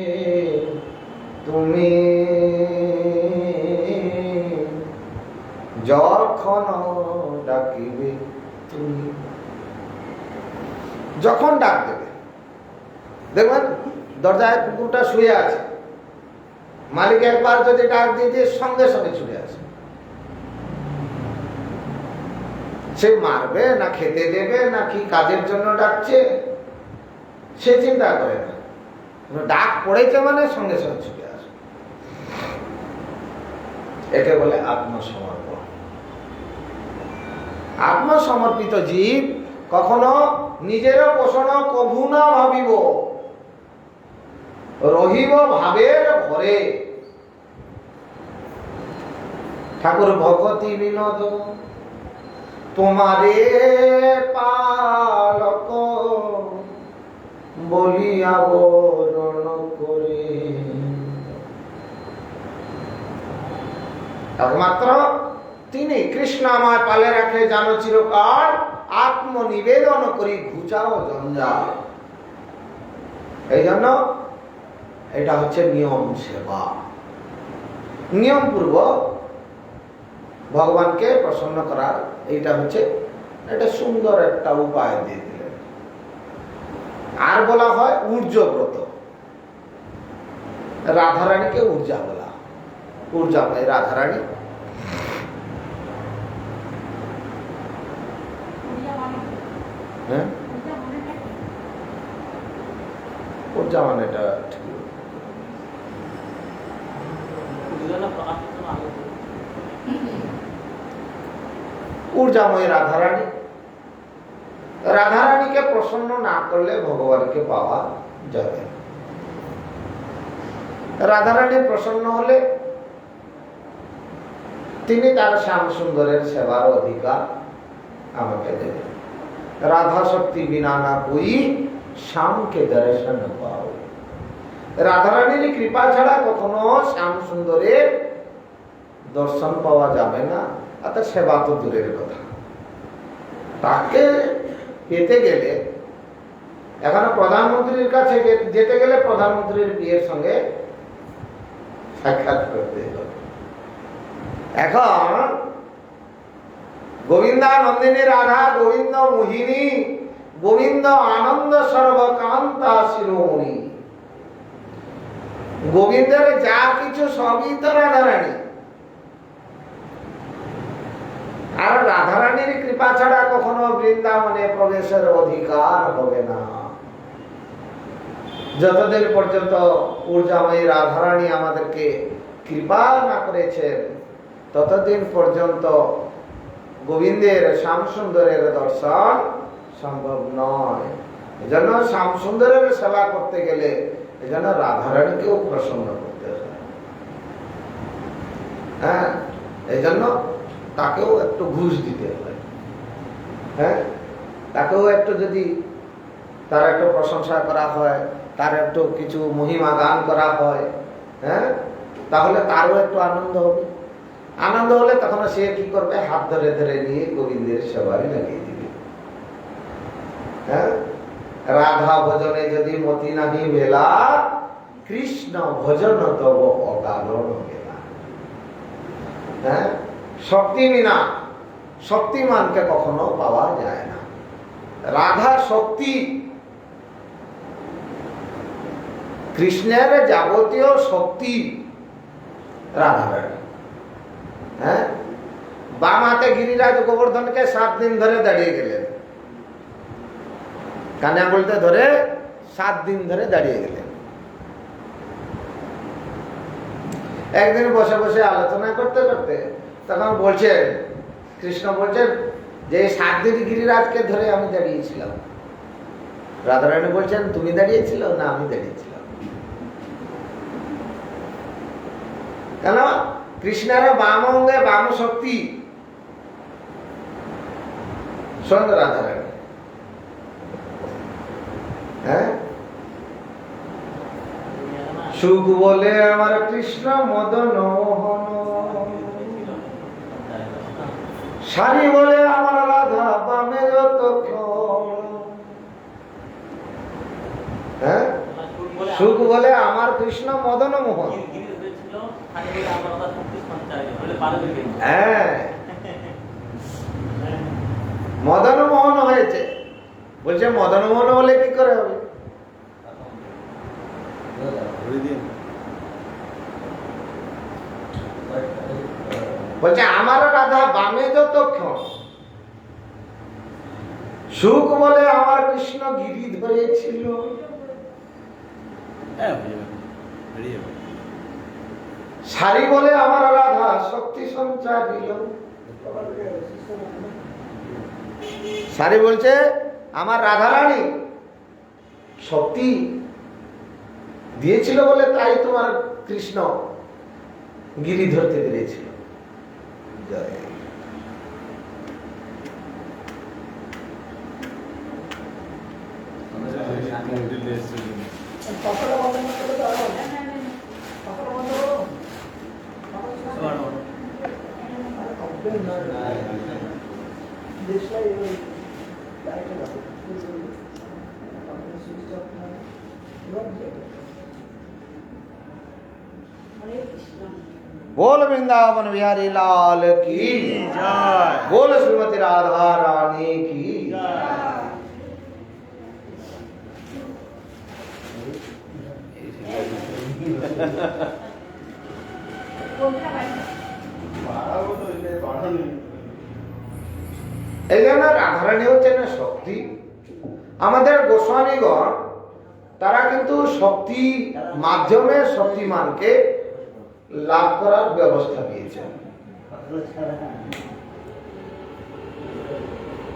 তুমি, যখন ডাকিবে তুমি, যখন ডাক দেবে। দেখবেন দরজায় কুকুরটা শুয়ে আছে, মালিক একবার যদি ডাক দিয়ে সঙ্গে সঙ্গে ছুটে আসে। সে মারবে না খেতে দেবে না কি কাজের জন্য ডাকছে সে চিন্তা করে না, ডাক পড়েছে মানে সঙ্গে সঙ্গে ছুটে আসে। একে বলে আত্মসমর্পণ। আত্মসমর্পিত জীব কখনো নিজের পোষণ কভু না ভাবিব, রহিব ভাবের ঘরে। ঠাকুর ভগতি বিনোদ তোমারে পালক বলিয়া বরণ করে। একমাত্র তিনি কৃষ্ণ আমায় পালে রাখে জানো চিরকাল, আত্মনিবেদন করি ঘুচাও জঞ্জাল। এই জন্য এটা হচ্ছে নিয়ম সেবা। নিয়ম পূর্বক ভগবানকে প্রসন্ন করার এইটা হচ্ছে একটা সুন্দর একটা উপায় দিয়ে দিলেন। আর বলা হয় ঊর্ধ্বব্রত। রাধারানীকে ঊর্জা বলা, ঊর্জাময় রাধারানী। হ্যাঁ, ঊর্জা মানে এটা ঠিক। ঊর্জাময় রাধারানী। রাধারানীকে প্রসন্ন না করলে ভগবানকে পাওয়া যাবে। রাধারানী প্রসন্ন হলে তিনি তার শ্যাম সুন্দরের সেবার অধিকার আমাকে দেবেন। রাধা শক্তি বিনা না কই শ্যামকে দর্শন পাও। রাধারানীর কৃপা ছাড়া কখনো শ্যাম সুন্দরের দর্শন পাওয়া যাবে না, আর সেবা তো দূরের কথা। তাকে পেতে গেলে এখন প্রধানমন্ত্রীর কাছে যেতে গেলে প্রধানমন্ত্রীর বিয়ের সঙ্গে সাক্ষাৎ করতে হবে। এখন গোবিন্দা নন্দিনী রাধা, গোবিন্দ মোহিনী, গোবিন্দ আনন্দ সর্বকান্তা শিরোমণি। গোবিন্দের যা কিছু সবই তো রাধারানী। আর রাধারানীর কৃপা ছাড়া কখনো বৃন্দাবনে প্রবেশের অধিকার হবে না। যতদিন পর্যন্ত ঊর্জাময়ী রাধারানী আমাদেরকে কৃপা না করেছেন ততদিন পর্যন্ত গোবিন্দের শ্যাম সুন্দরের দর্শন সম্ভব নয়। এজন্য শ্যাম সুন্দরের সেবা করতে গেলে এজন্য রাধারানীকেও প্রসন্ন করতে হয়। হ্যাঁ, এই জন্য তাকেও একটু ঘুষ দিতে হয়। হ্যাঁ, তাকেও একটু যদি তার একটু প্রশংসা করা হয়, তার একটু কিছু মহিমা গান করা হয়, হ্যাঁ, তাহলে তারও একটু আনন্দ হবে। আনন্দ হলে তখন সে কি করবে, হাত ধরে ধরে নিয়ে গোবিন্দের সেবায় লাগিয়ে দিবে। হ্যাঁ, রাধা ভজনে যদি মতি নাহি বেলা, কৃষ্ণ ভজন তব অকারণ বেলা। হ্যাঁ, শক্তি বিনা শক্তিমানকে কখনো পাওয়া যায় না। রাধা শক্তি, কৃষ্ণের যাবতীয় শক্তি রাধারানী। হ্যাঁ, বাম হাতে গিরিরাজ গোবর্ধনকে 7 দিন ধরে দাঁড়িয়ে গেলেন, কানে আঙুলতে ধরে 7 দিন ধরে দাঁড়িয়ে গেলেন। একদিন বসে বসে আলোচনা করতে করতে তখন বলছেন, কৃষ্ণ বলছেন যে 7 দিন গিরিরাজকে ধরে আমি দাঁড়িয়েছিলাম। রাধারানী বলছেন তুমি দাঁড়িয়েছিল না আমি দাঁড়িয়েছিলাম। কেন? কৃষ্ণের বাম অঙ্গে বাম শক্তি স্বয়ং রাধারানী। হ্যাঁ, সুখ বলে আমার কৃষ্ণ মদন মোহন, শাড়ি বলে আমার রাধা বামে যতক্ষণ। হ্যাঁ, সুখ বলে আমার কৃষ্ণ মদন মোহন। হ্যাঁ, মদন মোহন হয়েছে। বলছে মদন মোহন হলে কি করে হবে? বলছে আমার রাধা বামে যতক্ষণ, সুখ বলে আমার কৃষ্ণ গিরি ধরেছিল, সারি বলে আমার রাধা শক্তি সঞ্চার দিল। সারি বলছে আমার রাধা রানী শক্তি দিয়েছিল বলে তাই তোমার কৃষ্ণ গিরি ধরতে পেরেছিল। জয়। बोल वृंदावन बिहारी लाल की जय, बोल श्रीमती राधा रानी की এই জন্য রাধারানী হচ্ছেন শক্তি। আমাদের গোস্বামীগণ তারা কিন্তু শক্তি মাধ্যমে শক্তিমানকে লাভ করার ব্যবস্থা দিয়েছেন।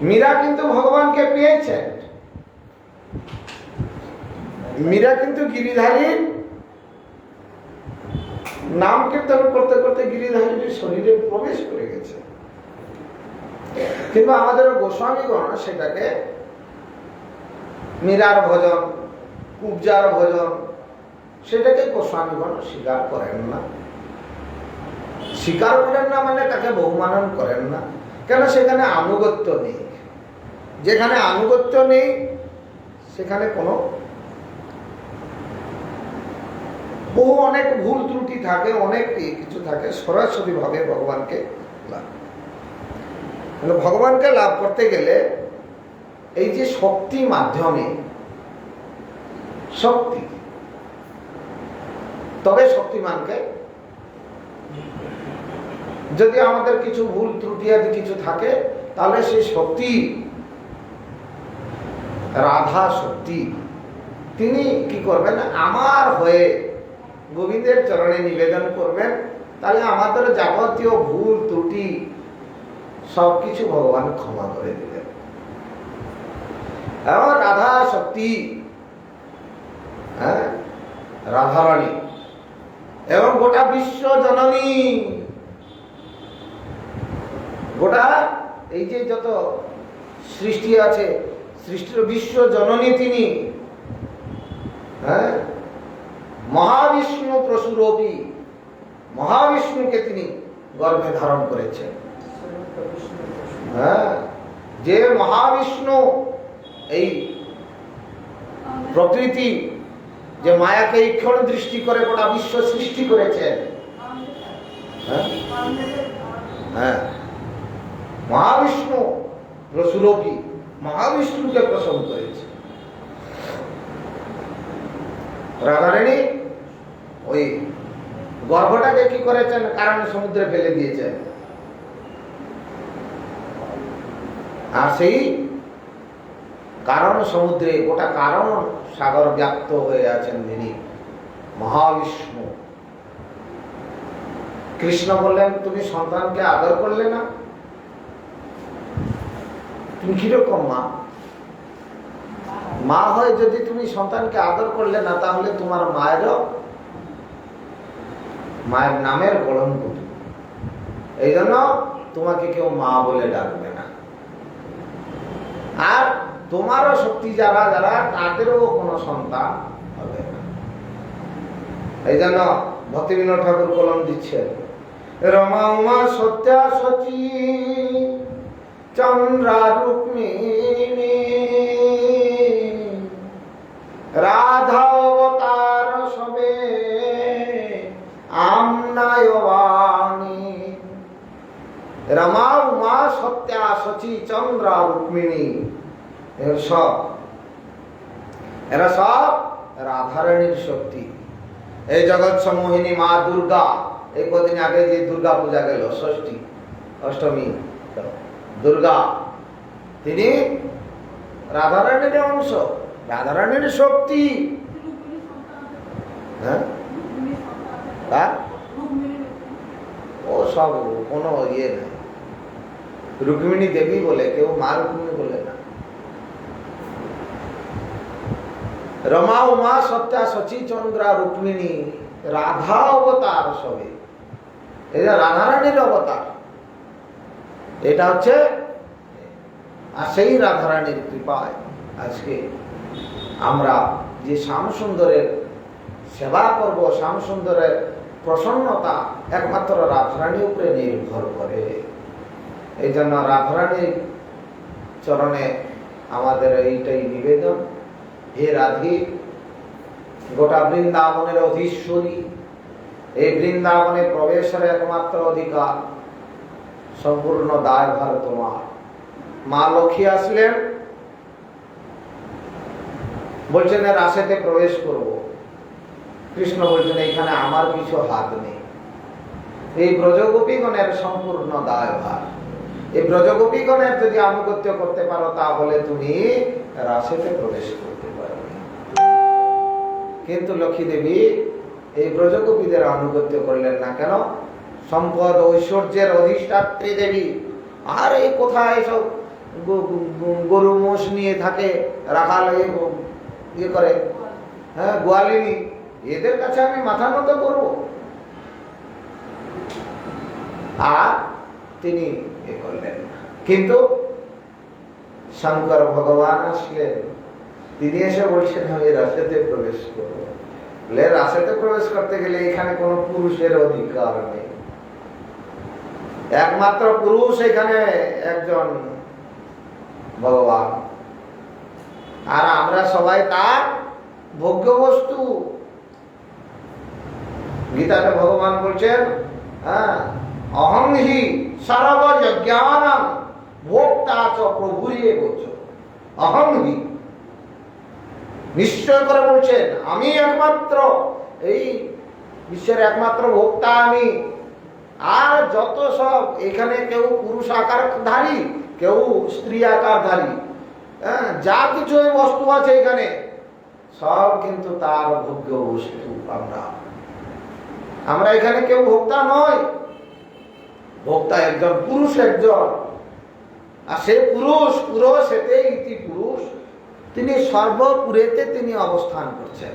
মীরা কিন্তু ভগবানকে পেয়েছেন। মীরা কিন্তু গিরিধারীর নাম কীর্তন করতে করতে গিরিধারীর শরীরে প্রবেশ করে গেছে, কিন্তু আমাদের গোস্বামীগণ সেটাকে মীরার ভজন, কুবজার ভজন, সেটাকে গোস্বামীগণ স্বীকার করেন না। স্বীকার করেন না মানে তাকে বহুমানন করেন না, কেন সেখানে আনুগত্য নেই। যেখানে আনুগত্য নেই সেখানে কোনো বহু অনেক ভুল ত্রুটি থাকে, অনেক কিছু থাকে। সরাসরি ভাবে ভগবানকে লাভ, ভগবানকে লাভ করতে গেলে এই যে শক্তি মাধ্যমে শক্তি, তবে শক্তিমানকে, যদি আমাদের কিছু ভুল ত্রুটি আদি কিছু থাকে তাহলে সেই শক্তি, রাধা শক্তি, তিনি কি করবেন, আমার হয়ে গোবিন্দের চরণে নিবেদন করবেন। তাহলে আমাদের যাবতীয় ভুল ত্রুটি সবকিছু ভগবান ক্ষমা করে দিবেন। এবং রাধা শক্তি, হ্যাঁ, রাধারানী এবং গোটা বিশ্ব জননী, গোটা এই যে যত সৃষ্টি আছে, সৃষ্টির বিশ্ব জননী তিনি। হ্যাঁ, মহাবিষ্ণু প্রসূরপি, মহাবিষ্ণুকে তিনি গর্ভে ধারণ করেছেন। হ্যাঁ, যে মহাবিষ্ণু এই প্রকৃতি, যে মায়াকে ঈক্ষণ দৃষ্টি করে গোটা বিশ্ব সৃষ্টি করেছেন। হ্যাঁ, মহাবিষ্ণু প্রসূরপি, মহাবিষ্ণুকে প্রসন্ন করেছে। রাধারানী ওই গর্ভটাকে কি করেছেন, কারণ সমুদ্রে ফেলে দিয়েছেন। আর সেই কারণ সমুদ্রে, গোটা কারণ সাগর ব্যাপ্ত হয়ে আছেন যিনি, মহাবিষ্ণু। কৃষ্ণ বললেন তুমি সন্তানকে আদর করলে না, তুমি কিরকম মা? মা হয় যদি তুমি সন্তানকে আদর করলে না, তাহলে তোমার মায়ের নামের কলঙ্ক। এই জন্য তোমাকে কেউ মা বলে ডাকবে না। আর তোমারও শক্তি যারা যারা, তাদেরও কোনো সন্তান হবে না। এই জন্য ভক্তিবিনোদ ঠাকুর কলম দিচ্ছেন, রমা উমা সত্যা সচি চন্দ্রা রুক্মিণী রাধা অবতার সবে আমনায় বাণী। রমা উমা সত্যা সচি চন্দ্রা রুক্মিণী, এরা সব রাধারানীর শক্তি। এই জগৎ সমূহিনী মা দুর্গা, এই কদিন আগে যে দুর্গা পূজা গেল, ষষ্ঠী অষ্টমী দুর্গা, তিনি রাধারানীর অংশ, রাধারানীর শক্তি। হ্যাঁ, ও সব কোনো ইয়ে নেই। রুক্মিণী দেবী বলে, কেউ মা রুক্মিণী বলে না। রমা উমা সত্যা শচী চন্দ্রা রুক্মিণী রাধা অবতার সবে, এটা রাধারানীর অবতার। এটা হচ্ছে, আর সেই রাধারানীর কৃপায় আজকে আমরা যে শ্যামসুন্দরের সেবা করব, শ্যামসুন্দরের প্রসন্নতা একমাত্র রাধারানীর উপরে নির্ভর করে। এই জন্য রাধারানীর চরণে আমাদের এইটাই নিবেদন। হে রাধে, গোটা বৃন্দাবনের অধীশ্বরী, এই বৃন্দাবনে প্রবেশের একমাত্র অধিকার, সম্পূর্ণ দায়ভার তোমার। মা লক্ষ্মী আসলেন, বলছেন রাসেতে প্রবেশ করব। কৃষ্ণ বলছেন এইখানে আমার কিছু হাত নেই। এই ব্রজগোপীগণের সম্পূর্ণ দায়ভার। এই ব্রজগোপীগণের যদি আনুগত্য করতে পারো, তাহলে তুমি রাসেতে প্রবেশ করতে পারবে। কিন্তু লক্ষ্মী দেবী এই ব্রজগোপীদের আনুগত্য করলেন না কেন? সম্পদ ঐশ্বর্যের অধিষ্ঠাত্রী দেবী, আর এই কোথায় সব গরু মোষ নিয়ে থাকে, রাখাল ইয়ে করে, হ্যাঁ, গোয়ালিনী, এদের কাছে আমি মাথা নত করব? আর তিনি এ করলেন। কিন্তু শঙ্কর ভগবান আসলেন, তিনি এসে বলছেন আমি রাসেতে প্রবেশ করবো। রাসেতে প্রবেশ করতে গেলে এখানে কোন পুরুষের অধিকার নেই, একমাত্র পুরুষ এখানে একজন ভগবান, আর আমরা সবাই তার ভোগ্য বস্তু। গীতাতে ভগবান বলছেন, হ্যাঁ, অহং হি সর্বযজ্ঞানাং ভোক্তা চ প্রভুরে বচ। অহং হি, নিশ্চয় করে বলছেন, আমি একমাত্র এই বিশ্বের একমাত্র ভোক্তা আমি। আর যত সব এখানে কেউ পুরুষ আকারধারী, কেউ স্ত্রী আকারধারী, হ্যাঁ, যা কিছু বস্তু আছে এখানে সব কিন্তু তার ভোগ্য বস্তু। আমরা এখানে কেউ ভোক্তা নয়, ভোক্তা একজন, পুরুষ একজন। আর সে পুরুষ, পুরুষেতে ইতি পুরুষ, তিনি সর্বপুরেতে তিনি অবস্থান করছেন।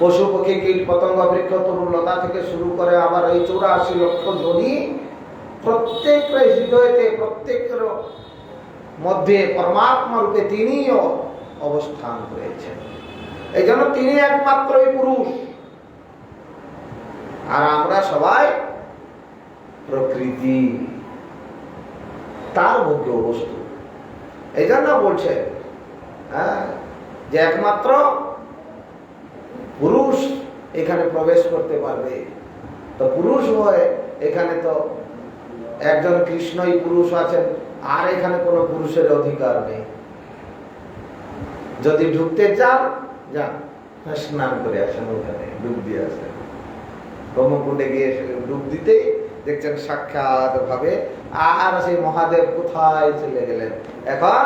পশু পক্ষী কীট পতঙ্গ বৃক্ষ তরুলতা থেকে শুরু করে আবার এই 84 লক্ষ জনি, প্রত্যেকের হৃদয়তে, প্রত্যেকের মধ্যে পরমাত্মা রূপে তিনিও অবস্থান করেছেন। এই জন্য তিনি একমাত্রই পুরুষ, আর আমরা সবাই প্রকৃতি, তার ভোগ্য বস্তু। এই জন্য বলছে, হ্যাঁ, যে একমাত্র পুরুষ এখানে প্রবেশ করতে পারবে। তো পুরুষ হয়ে এখানে তো একজন কৃষ্ণই পুরুষ আছেন, আর এখানে কোনো পুরুষের অধিকার নেই। যদি ঢুকতে চান, যান, স্নান করে আসেন, ওখানে ডুব দিয়ে আসেন। ব্রহ্মকুণ্ডে গিয়ে ডুব দিতেই দেখছেন সাক্ষাৎ ভাবে, আর সেই মহাদেব কোথায় চলে গেলেন। এখন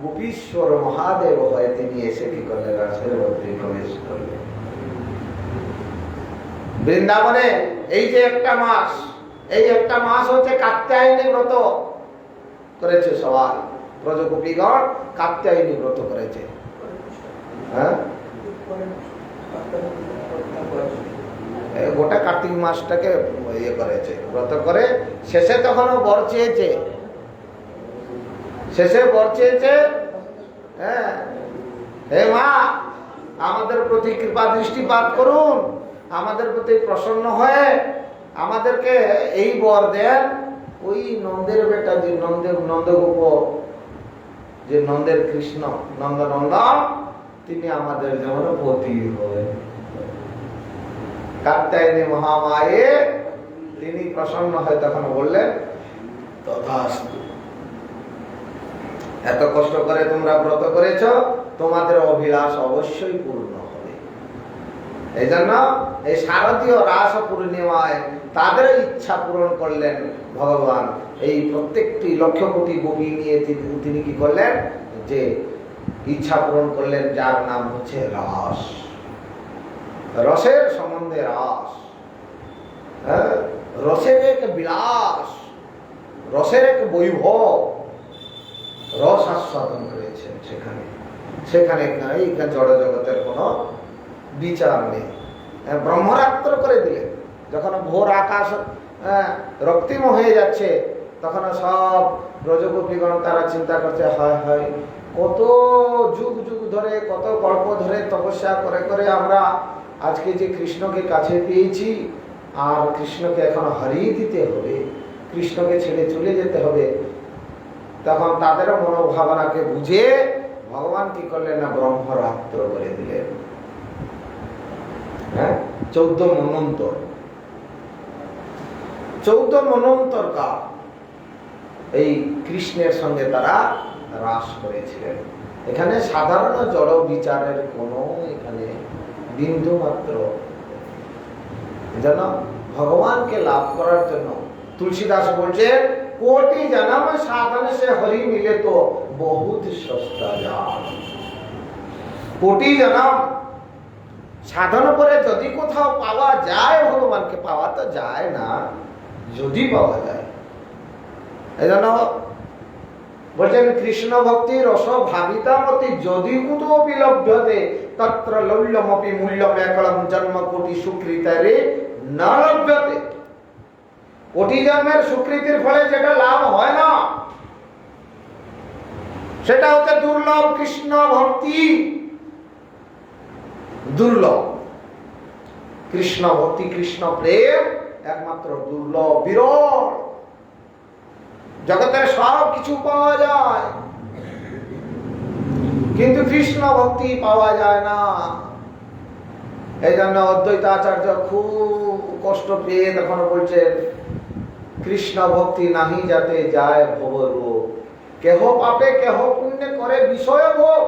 গোপীশ্বর মহাদেব হয়ে তিনি এসে কি করলেন? রাসের মধ্যে প্রবেশ করলেন। বৃন্দাবনে এই যে একটা মাস, এই একটা মাস হচ্ছে কাত্যায়নী ব্রত করেছে সবাই। ব্রজগোপীগণ কাত্যায়নী ব্রত করেছে। হ্যাঁ, গোটা কার্তিক মাসটাকে ইয়ে করেছে, ব্রত করে। শেষে তখনও বর চেয়েছে, শেষে বর চেয়েছে, হ্যাঁ, হে মা, আমাদের প্রতি কৃপা দৃষ্টিপাত করুন, আমাদের প্রতি প্রসন্ন হয়ে আমাদেরকে এই বর দেন। ওই নন্দের বেটা, যে নন্দগোপ, যে নন্দের কৃষ্ণ নন্দনন্দন, তিনি আমাদের যেমন পতি হয়। কাত্যায়নী মহামায়ে তিনি প্রসন্ন হয়ে তখন বললেন, তথাস্তু, এত কষ্ট করে তোমরা ব্রত করেছ, তোমাদের অভিলাষ অবশ্যই পূর্ণ হবে। এই জন্য এই শারদীয় রাস পূর্ণিমায় তাদের ইচ্ছা পূরণ করলেন ভগবান। এই প্রত্যেকটি লক্ষ কোটি গোপী নিয়ে তিনি কি করলেন, যে ইচ্ছা পূরণ করলেন, যার নাম হচ্ছে রাস। রসের সম্বন্ধে রাস, রসের এক বিলাস, রসের এক বৈভব, রস আস্বাদন করেছেন সেখানে। সেখানে এই জড় জগতের কোনো বিচার নেই। ব্রহ্মরাত্র করে দিলেন। যখন ভোর আকাশ রক্তিম হয়ে যাচ্ছে, তখন সব ব্রজগোপীগণ তারা চিন্তা করছে, হয় হয় কত যুগ যুগ ধরে, কত কল্প ধরে তপস্যা করে করে আমরা আজকে যে কৃষ্ণকে কাছে পেয়েছি, আর কৃষ্ণকে এখন হারিয়ে দিতে হবে, কৃষ্ণকে ছেড়ে চলে যেতে হবে। তখন তাদের মনোভাবনাকে বুঝে ভগবান কি করলেন না, ব্রহ্মরাত্র করে দিলেন। 14 মন্বন্তর, 14 মন্বন্তর কাল এই কৃষ্ণের সঙ্গে তারা রাস করেছিলেন। এখানে সাধারণ জড় বিচারের কোনো এখানে বিন্দু মাত্র। যেন ভগবানকে লাভ করার জন্য তুলসীদাস বলছেন, কোটি জন্ম সাধন সে হরি মিলে তো বহুত সস্তা জান। কোটি জন্ম সাধন করে যদি কোথাও পাওয়া যায় ভগবানকে, পাওয়া তো যায় না, যদি পাওয়া যায়। এই জন্য বলছেন, কৃষ্ণ ভক্তি রস ভাবিতামতি যদি কুতোপি লভ্যতে তত্র লৌল্যমপি মূল্যমেকলম জন্ম কোটি সুকৃতারে না লভ্যতে। কোটি জন্মের সুকৃতির ফলে যেটা লাভ হয় না, সেটা হচ্ছে দুর্লভ কৃষ্ণ ভক্তি। দুর্লভ কৃষ্ণ ভক্তি, কৃষ্ণ প্রেম একমাত্র দুর্লভ, বিরল। জগতের সব কিছু পাওয়া যায়, কিন্তু কৃষ্ণ ভক্তি পাওয়া যায় না। এই জন্য অদ্বৈতাচার্য খুব কষ্ট পেয়ে তখন বলছেন, কৃষ্ণ ভক্তি নাহি যাতে যায় ভবরোগ, কেহ পাপে কেহ পুণ্যে করে বিষয় ভোগ।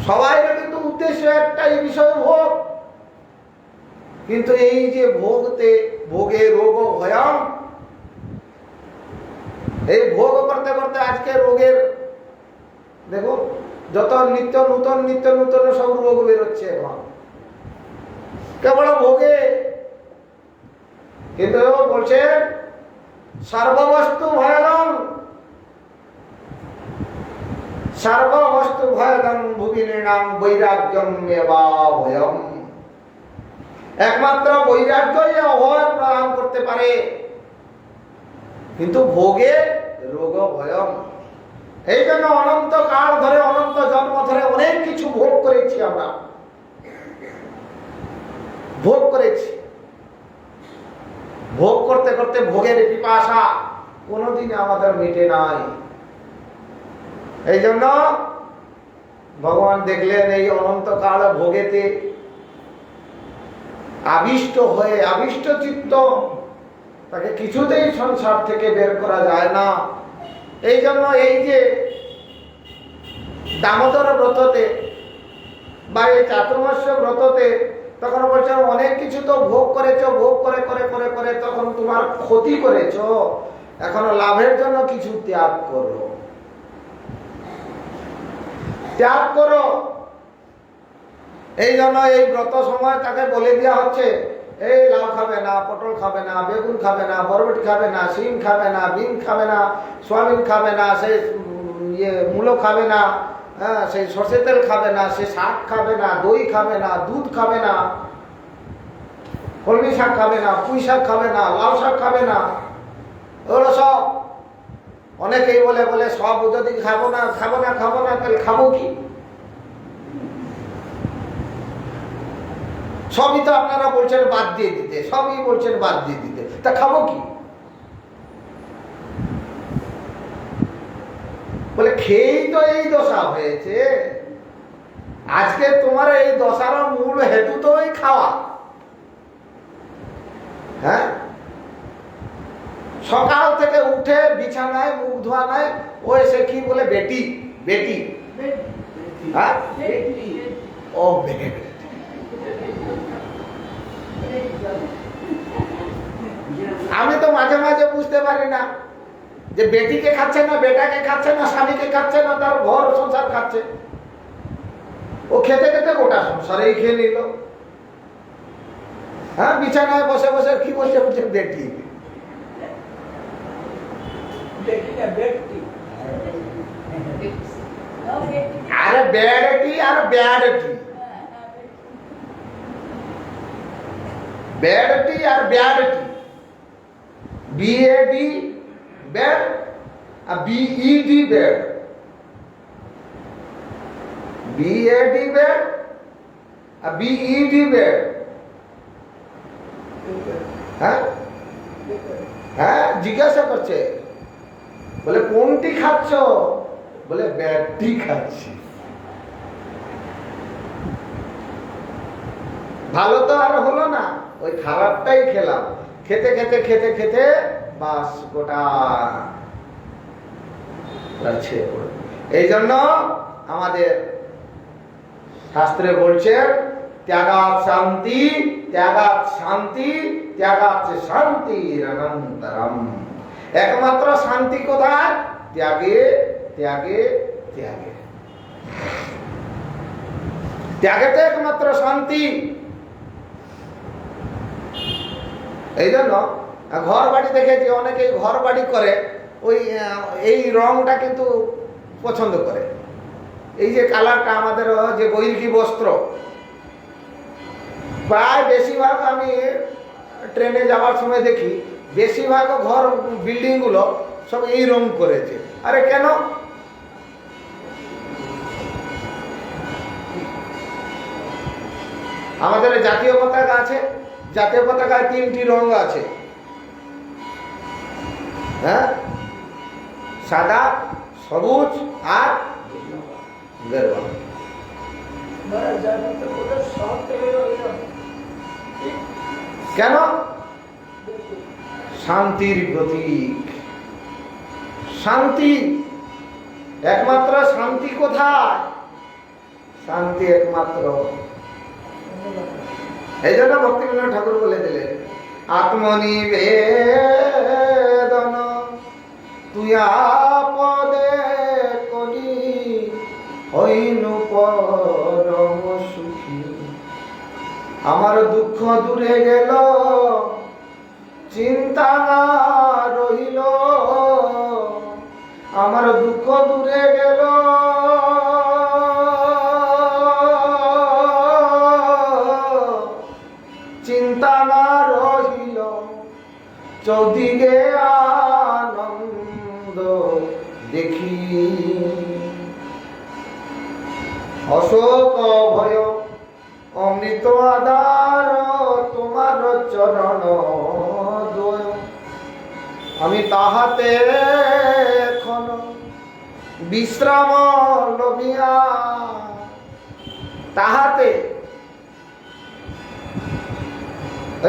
সবাই কিন্তু উদ্দেশ্য একটাই, বিষয় ভোগ। কিন্তু এই যে ভোগে রোগ ভয়াম, এই ভোগ করতে করতে আজকে রোগের দেখো যত নিত্য নূতন সব রোগ বেরোচ্ছে এখন কেবল ভোগে। কিন্তু বলছে সর্ববস্তু ভয়দম, সর্ববস্তু ভয়দম ভুগিনাম বৈরাগ্যম মেবা ভয়ম। একমাত্র বৈরাগ্যই অভয় প্রদান করতে পারে, কিন্তু ভোগে রোগ ভয়ম। এই জন্য অনন্ত কাল ধরে, অনন্ত জন্ম ধরে অনেক কিছু ভোগ করেছি আমরা, ভোগ করেছি। ভোগ করতে করতে ভোগের পিপাসা কোনোদিন আমাদের মিটে নাই। এই জন্য ভগবান দেখলেন এই অনন্তকাল ভোগেতে আবিষ্ট হয়ে, আবিষ্ট চিত্ত, তাকে কিছুতেই সংসার থেকে বের করা যায় না। এই জন্য এই যে দামোদর ব্রততে বা এই চাতুর্মাস্য ব্রততে তখন বলছে অনেক কিছু তো ভোগ করেছো, ভোগ করে করে করে করে তখন তোমার ক্ষতি করেছো, এখন লাভের জন্য কিছু ত্যাগ করো, ত্যাগ করো। এই জন্য এই ব্রত সময় তাকে বলে দেওয়া হচ্ছে, এই লাউ খাবে না, পটল খাবে না, বেগুন খাবে না, বরবটি খাবে না, শিম খাবে না, বিন খাবে না, সোয়াবিন খাবে না, সেই মূলো খাবে না, সেই সর্ষে তেল খাবে না, সে শাক খাবে না, দই খাবে না, দুধ খাবে না, কলমি শাক খাবে না, পুঁই শাক খাবে না, লাউ শাক খাবে না। ওগুলো সব অনেকেই বলে বলে সব যদি খাবো না তাহলে খাবো কি? সবই তো আপনারা বলছেন বাদ দিয়ে দিতে, সবই বলছেন বাদ দিয়ে দিতে, তা খাবো কি? বলে খেয়েই তো এই দশা হয়েছে। আজকে তোমার এই দশার মূল হেতু তো ওই খাওয়া। হ্যাঁ, সকাল থেকে উঠে বিছানায় মুখ ধোয়া নাই, ও এসে কি বলে বেটি বেটি, হ্যাঁ ও বেটে। আমি তো মাঝে মাঝে বুঝতে পারি না যে বেটিকে খাচ্ছে না, বেটাকে খাচ্ছে না, স্বামীকে খাচ্ছে না, তার ঘর সংসার খাচ্ছে। ও খেতে খেতে গোটা সংসারেই খেয়ে নিল। হ্যাঁ, বিছানায় বসে বসে কি বলছে, বলছে বেটি। আরে ব্যাডটি আর ব্যাডটি, ব্যাডটি আর ব্যাডটি, বিএডি ব্যাড আর বিইডি ব্যাড, বিএডি ব্যাড আর বিইডি ব্যাড। হ্যাঁ হ্যাঁ, জিজ্ঞাসা করছে, বলে কোনটি খাচ্ছ? বলে ব্যাডটি খাচ্ছি। ভালো তো আর হলো না, ওই খারাপটাই খেলাম। খেতে খেতে খেতে খেতে বাস গোটা। এই জন্য আমাদের শাস্ত্রে বলছেন ত্যাগাৎ শান্তি, ত্যাগাৎ শান্তি, ত্যাগাৎ শান্তি অনন্তরম। একমাত্র শান্তি কোথায়? ত্যাগে ত্যাগে ত্যাগে। ত্যাগেতে একমাত্র শান্তি। এই জন্য ঘর বাড়ি দেখেছি, অনেকেই ঘর বাড়ি করে ওই এই রংটা কিন্তু পছন্দ করে। এই যে কালারটা আমাদের যে বৈরী বস্ত্র, প্রায় বেশিরভাগ আমি ট্রেনে যাওয়ার সময় দেখি বেশিরভাগ ঘর বিল্ডিং গুলো সব এই রং করেছে। আরে কেন? আমাদের জাতীয় পতাকা আছে, জাতীয় পতাকায় 3টি রং আছে। হ্যাঁ, সাদা, সবুজ আর গেরুয়া। কেন? শান্তির প্রতীক। শান্তি, একমাত্র শান্তি কোথায়? শান্তি একমাত্র। এই জন্য ভক্তিবিনোদ ঠাকুর বলে দিলেন আত্মনিবেদন তুই আপদে করি হইনু পরম সুখী। আমার দুঃখ দূরে গেল, চিন্তা না রহিল। আমার দুঃখ দূরে গেল, চিন্তা না রহিল। চৌদিকে আনন্দ দেখি। অশোক ভয় অমৃত আধার তোমার চরণ দয়। আমি তাহাতে এখন বিশ্রাম লভিয়া। তাহাতে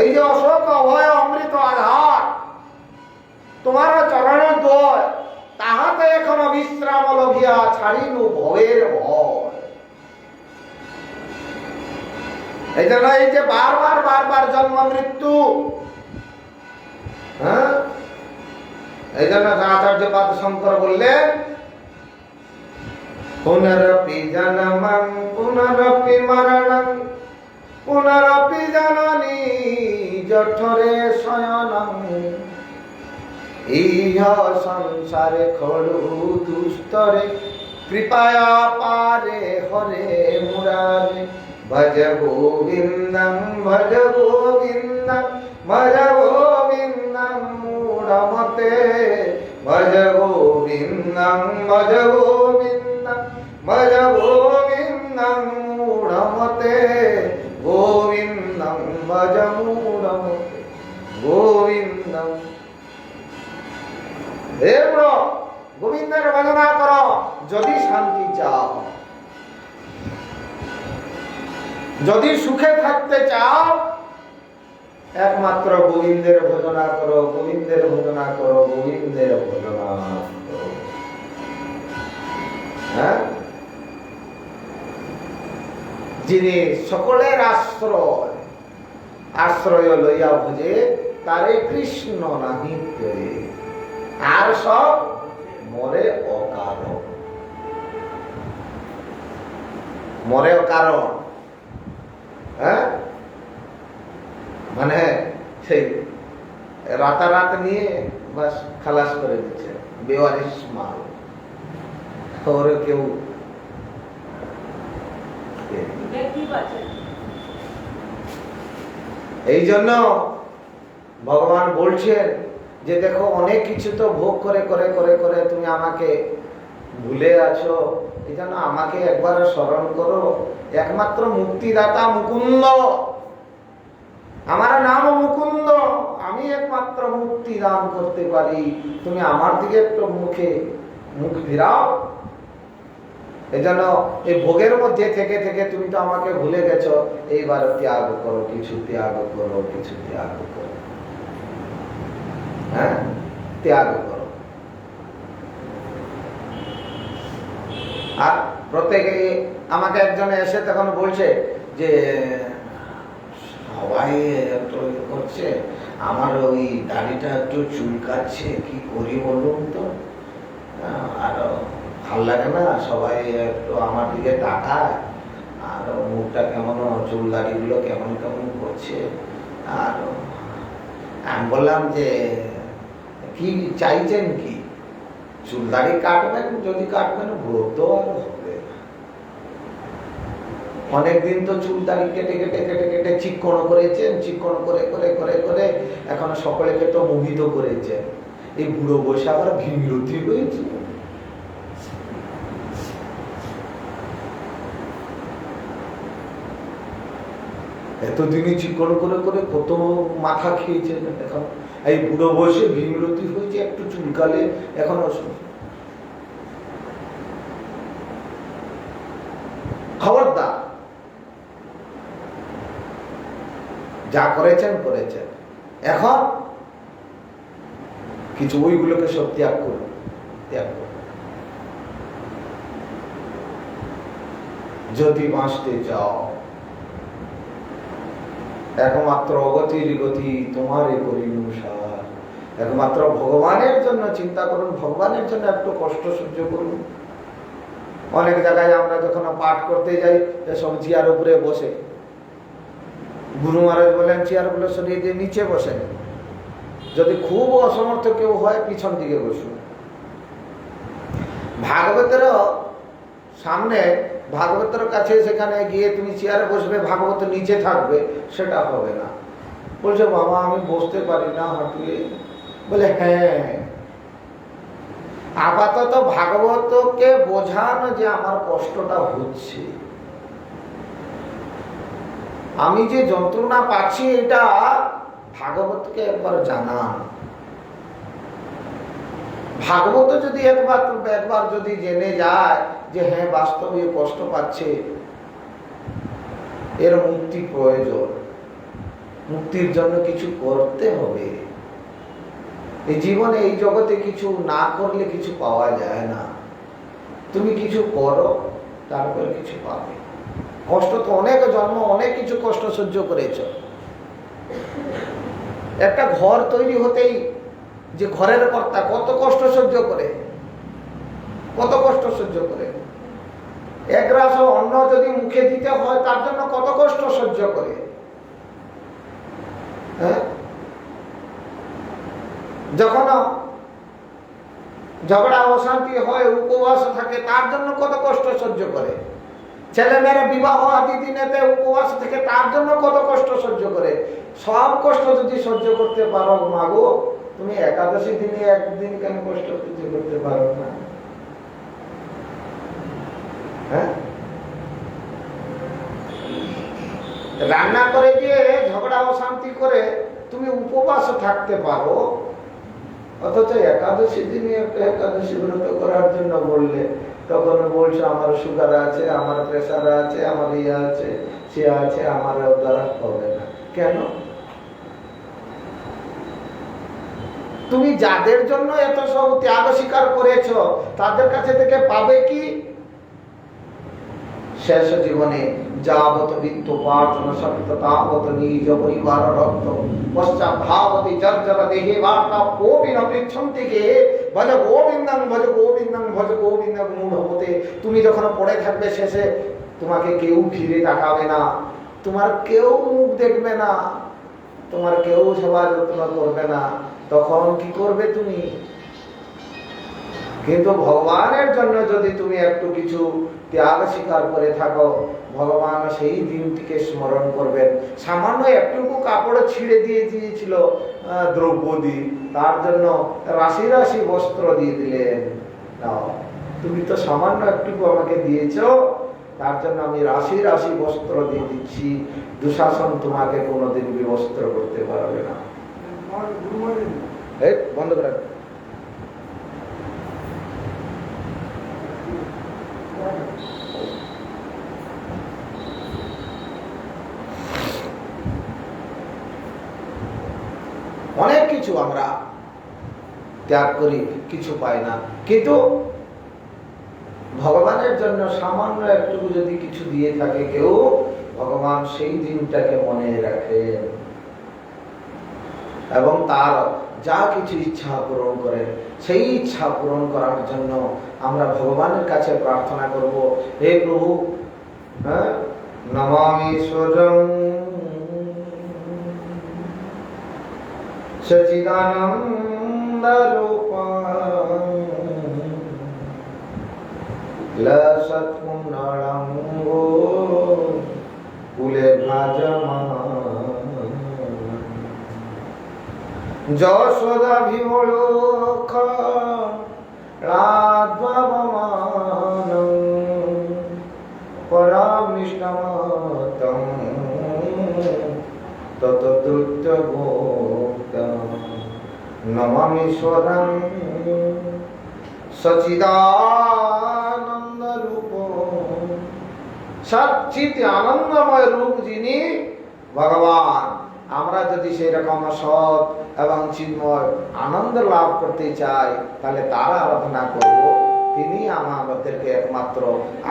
এই যে অশোক অভয় অমৃত আধার তোমার চরণ দয়, তাহাতে এখন বিশ্রাম লভিয়া ছাড়িনু ভয়ের ভয়। এই জন্য এই যে বারবার বারবার জন্ম মৃত্যু, হ্যাঁ, এই জন্য আচার্য পাদ শঙ্কর বললেন পুনরপি জন্মং পুনরপি মরণং পুনরপি জননী জঠরে শয়নং। ইহ সংসারে খড়ু দুস্তরে কৃপায়া পারে হরে মুরারে। ভজ গোবিন্দং ভজ গোবিন্দং ভজ গোবিন্দং মূঢ়মতে। ভজ গোবিন্দং ভজ গোবিন্দং ভজ গোবিন্দং মূঢ়মতে। গোবিন্দং ভজ মূঢ়মতে গোবিন্দং। হে মূঢ়, গোবিন্দের ভজনা করো যদি শান্তি চাও, যদি সুখে থাকতে চাও। একমাত্র গোবিন্দের ভজনা করো, গোবিন্দের ভজনা করো, গোবিন্দের ভজনা করো। হ্যাঁ, যিনি সকলের আশ্রয়, আশ্রয় লইয়া ভজে তারে কৃষ্ণ নাহি তেরে, আর সব মরে অকারণ। মরে অকারণ, হ্যাঁ, মানে সেই রাতারাত নিয়ে বাস খালাস করে দিচ্ছে, বেওয়ারিশ মাল। ওরে কেউ এই জন্য ভগবান বলছেন যে দেখো অনেক কিছু তো ভোগ করে করে করে করে তুমি আমাকে ভুলে আছো, এই জন্য আমাকে একবার স্মরণ করো। একমাত্র মুক্তিদাতা মুকুন্দ, আমার নাম মুকুন্দ, আমি একমাত্র মুক্তি দান করতে পারি। তুমি আমার দিকে একটু মুখ ফিরাও। এই জন্য এই ভোগের মধ্যে থেকে থেকে তুমি তো আমাকে ভুলে গেছো, এইবার ত্যাগ করো, কিছু ত্যাগ করো, কিছু ত্যাগ করো, হ্যাঁ, ত্যাগ করো। আর প্রত্যেকে আমাকে একজনে এসে তখন বলছে যে সবাই একটু করছে, আমার ওই দাড়িটা একটু চুলকাচ্ছে, কি করি বলুন তো, আর ভাল লাগে না, সবাই একটু আমার দিকে তাকায়, আর মুখটা কেমন, চুল দাড়িগুলো কেমন কেমন করছে। আর আমি বললাম যে কি চাইছেন, কি চুল দাড়ি কাটবেন? যদি কাটবেন ভোগ তো আর হবে। অনেকদিন তো চুল দাড়ি কেটে কেটে কেটে কেটে চিকন করেছেন, চিকন করে করে করে করে এখন সকলেকে তো মোহিত করেছে। এই বুড়ো বসে আবার ভিমরতি হয়েছে। এতদিনই চিকন করে করে কত মাথা খেয়েছেন, এখন এই বুড়ো বসে ভীমরতি হয়েছে, একটু চুলকালে এখন খবরদার, যা করেছেন করেছেন, এখন কিছু ওইগুলোকে সব ত্যাগ করুন, ত্যাগ করুন। যদি বাঁচতে চাও, একমাত্র অগতির গতি তোমারে করিনুসার, একমাত্র ভগবানের জন্য চিন্তা করুন, ভগবানের জন্য একটু কষ্ট সহ্য করুন। অনেক জায়গায় আমরা যখন পাঠ করতে যাই, সব চেয়ার উপরে বসে, গুরু মহারাজ বলেন চেয়ার গুলো সরিয়ে দিয়ে নিচে বসেন। যদি খুব অসমর্থ কেউ হয়, পিছন দিকে বসুন। ভাগবতের সামনে, ভাগবতের কাছে সেখানে গিয়ে তুমি চেয়ারে বসবে, ভাগবত নিচে থাকবে, সেটা হবে না। বলছে বাবা আমি বসতে পারি না হাঁটুয়ে। বলে হ্যাঁ, আপাতত ভাগবতকে বোঝানো যে আমার কষ্টটা হচ্ছে, আমি যে যন্ত্রণা পাচ্ছি, এটা ভাগবতকে একবার জানান। ভাগবত যদি একবার যদি জেনে যায় যে হ্যাঁ বাস্তবে কষ্ট পাচ্ছে, এর মুক্তি প্রয়োজন, মুক্তির জন্য কিছু করতে হবে। এই জীবনে এই জগতে কিছু না করলে কিছু পাওয়া যায় না। তুমি কিছু করো, তারপর কিছু পাবে। কষ্ট তো অনেক জন্ম, অনেক কিছু কষ্ট সহ্য করেছ। একটা ঘর তৈরি হতেই যে ঘরের কর্তা কত কষ্ট সহ্য করে, কত কষ্ট সহ্য করে। এক গ্রাস অন্ন যদি মুখে দিতে হয়, তার জন্য কত কষ্ট সহ্য করে। হ্যাঁ, যখন ঝগড়া অশান্তি হয়, উপবাস থাকে, তার জন্য কত কষ্ট সহ্য করে। ছেলে মেয়েরা বিবাহ আদি দিনেতে উপবাস থেকে, তার জন্য কত কষ্ট সহ্য করে। সব কষ্ট যদি সহ্য করতে পারো মাগো, তুমি একাদশী দিনে একদিন কেন কষ্ট সহ্য করতে পারো না? হ্যাঁ, রান্না করে দিয়ে ঝগড়া অশান্তি করে তুমি উপবাস থাকতে পারো, অথচ একাদশী দিনে একটা একাদশী ব্রত করার জন্য বললে, তখন বলছো আমার সুগার আছে, আমার প্রেসার আছে, আমার ইয়ে আছে, সে আছে, আমার দ্বারা হবে না। কেন? তুমি যাদের জন্য এত সব ত্যাগ স্বীকার করেছ, তাদের কাছে থেকে পাবে কি? শেষ জীবনে যাবত বিত্ত উপার্জন সত্য তাবত নিজ পরিবার রক্ত পশ্চাৎ ভাবতি জর্জর দেহে বার্তা কোবিন পৃচ্ছন থেকে ভজ গোবিন্দং ভজ গোবিন্দং ভজ গোবিন্দং মূঢ় হতে। তুমি যখন পড়ে থাকবে শেষে তোমাকে কেউ ফিরে তাকাবে না, তোমার কেউ মুখ দেখবে না, তোমার কেউ সেবা যত্ন করবে না, তখন কি করবে তুমি? কিন্তু ভগবানের জন্য যদি তুমি একটু কিছু ত্যাগ স্বীকার করে থাকো, ভগবান সেই দিনটিকে স্মরণ করবেন। সামান্য একটুকু কাপড় ছিঁড়ে দিয়ে দিয়েছিল দ্রৌপদী, তার জন্য রাশি রাশি বস্ত্র দিয়ে দিলেন। তুমি তো সামান্য একটুকু আমাকে দিয়েছ, তার জন্য আমি রাশি রাশি বস্ত্র দিয়ে দিচ্ছি। দুঃশাসন তোমাকে কোনোদিন বিবস্ত্র করতে পারবে না। বন্ধ করে অনেক কিছু আমরা ত্যাগ করি, কিছু পাই না, কিন্তু ভগবানের জন্য সামান্য একটু যদি কিছু দিয়ে থাকে কেউ, ভগবান সেই দিনটাকে মনে রাখে এবং তার যা কিছু ইচ্ছা পূরণ করেন। সেই ইচ্ছা পূরণ করার জন্য আমরা ভগবানের কাছে প্রার্থনা করব, হে প্রভু, নমামীশ্বরং সচিদানন্দ রূপং লসৎকুণ্ডলং কুলে ভ্রাজমান যশোদাভিমূঢ় রাধ্বমানং পরামিষ্টমতং ততদুত্তগোপ্তং নমামীশ্বরং সচিদানন্দ রূপ। সচ্চিত আনন্দময় রূপ যিনি ভগবান, আমরা যদি সেই রকম সৎ এবং চিন্ময় আনন্দ লাভ করতে চাই, তাহলে তার আরাধনা করব। তিনি আমাদেরকে একমাত্র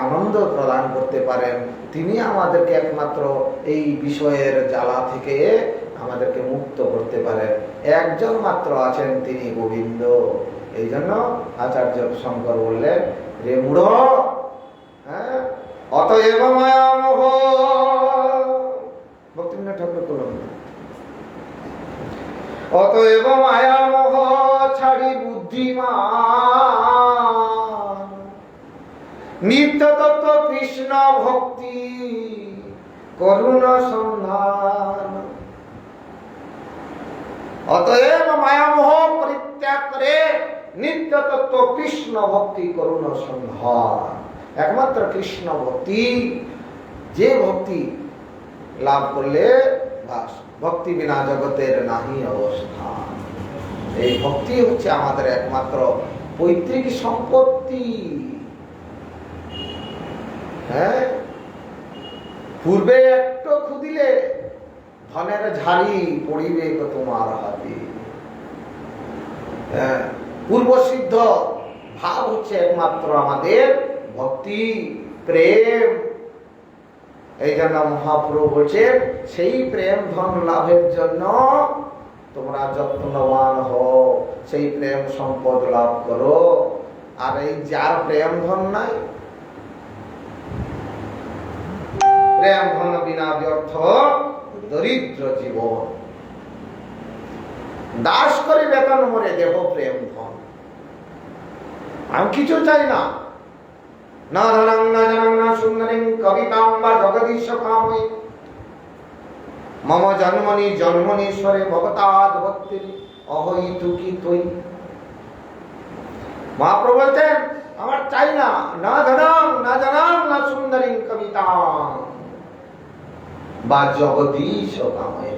আনন্দ প্রদান করতে পারেন, তিনি আমাদেরকে একমাত্র এই বিষয়ের জ্বালা থেকে আমাদেরকে মুক্ত করতে পারেন। একজন মাত্র আছেন, তিনি গোবিন্দ। এই জন্য আচার্য শঙ্কর বললেন, রে মূঢ়, অতএব মায়ামোহ, ভক্তিবিনোদ ঠাকুর বললেন, অতএব মায়ামোহ ছাড়ি বুদ্ধিমান নিত্য তত্ত্ব কৃষ্ণ ভক্তি করুণ সন্ধান। অতএব মায়ামোহ পরিত্যাগ করে নিত্য তত্ত্ব কৃষ্ণ ভক্তি করুণ সন্ধান। একমাত্র কৃষ্ণ ভক্তি, যে ভক্তি লাভ করলে বাস, ভক্তি বিনা জগতের নাহি অবস্থান। এই ভক্তি হচ্ছে আমাদের একমাত্র পৈতৃক সম্পত্তি। হ্যাঁ, পূর্বে একটু খুদিলে ধনের ঝাড়ি পড়িবে তোমার হাতে। পূর্ব সিদ্ধ ভাব হচ্ছে একমাত্র আমাদের ভক্তি, প্রেম। এই জন্য মহাপ্রভু বলছেন, সেই প্রেম ধন লাভের জন্য তোমরা যত্নবান হও, সেই প্রেম সম্পদ লাভ করো। আর এই যার প্রেম ধন নাই, প্রেম ধন বিনা ব্যর্থ দরিদ্র জীবন। দাস করে বেতন মরে দেহ প্রেম ধন। আমি কিছু চাই না, না ধনং না জনং না সুন্দরীং কবিতাং বা জগদীশ কাময়ে মম জন্মনি জন্মনীশ্বরে ভগতাদ ভক্তি অহৈতুকি তৈ। মহাপ্রভু বলছেন, আমার চাই না, না ধনং না জনং না সুন্দরীং কবিতাং বা জগদীশ কাময়ে।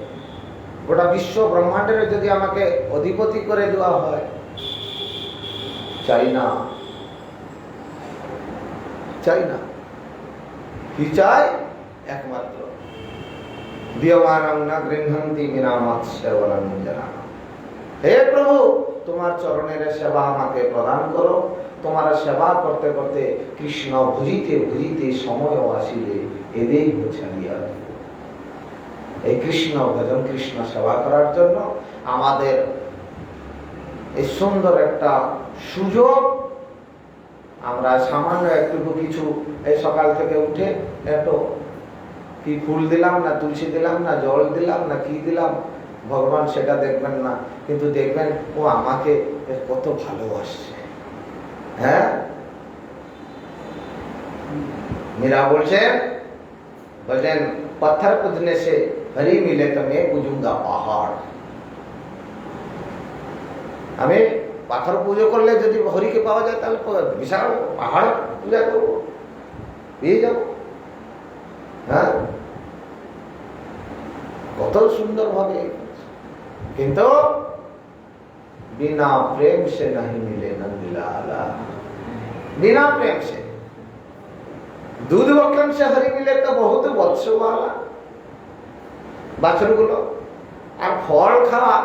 গোটা বিশ্ব ব্রহ্মাণ্ডের যদি আমাকে অধিপতি করে দেওয়া হয়, চাই না, চাই না। কি চাই? একমাত্র দিয়মানং না গৃহন্তি বিনা মৎস্যবলং জনানাম। হে প্রভু, তোমার চরণের সেবা আমাকে প্রদান করো। তোমার সেবা করতে করতে কৃষ্ণ ভুজিতে ভুজিতে সময় আসিলে এদেই ছাড়িয়া। এই কৃষ্ণ ভজন, কৃষ্ণ সেবা করার জন্য আমাদের এই সুন্দর একটা সুযোগ। আমরা সামান্য একটু কিছু এই সকাল থেকে উঠে একটু কি ফুল দিলাম না তুলসী দিলাম না জল দিলাম না কি দিলাম, ভগবান সেটা দেখবেন না, কিন্তু দেখবেন ও আমাকে কত ভালোবাসছে। হ্যাঁ, মীরা বলছেন पत्थर पूजने से हरि मिले तो मैं पूजूंगा पहाड़। আমি পাথর পুজো করলে যদি হরিকে পাওয়া যায় তাহলে বিশাল পাহাড় পূজা করবো, পেয়ে যাব। হ্যাঁ, কত সুন্দর ভাবে। কিন্তু बिना प्रेम से नहीं मिले नंदलाला, बिना प्रेम से। दूध बकम से हरि मिले तो बहुत वत्स वाला বাছুরগুলো। আর ফল খাওয়া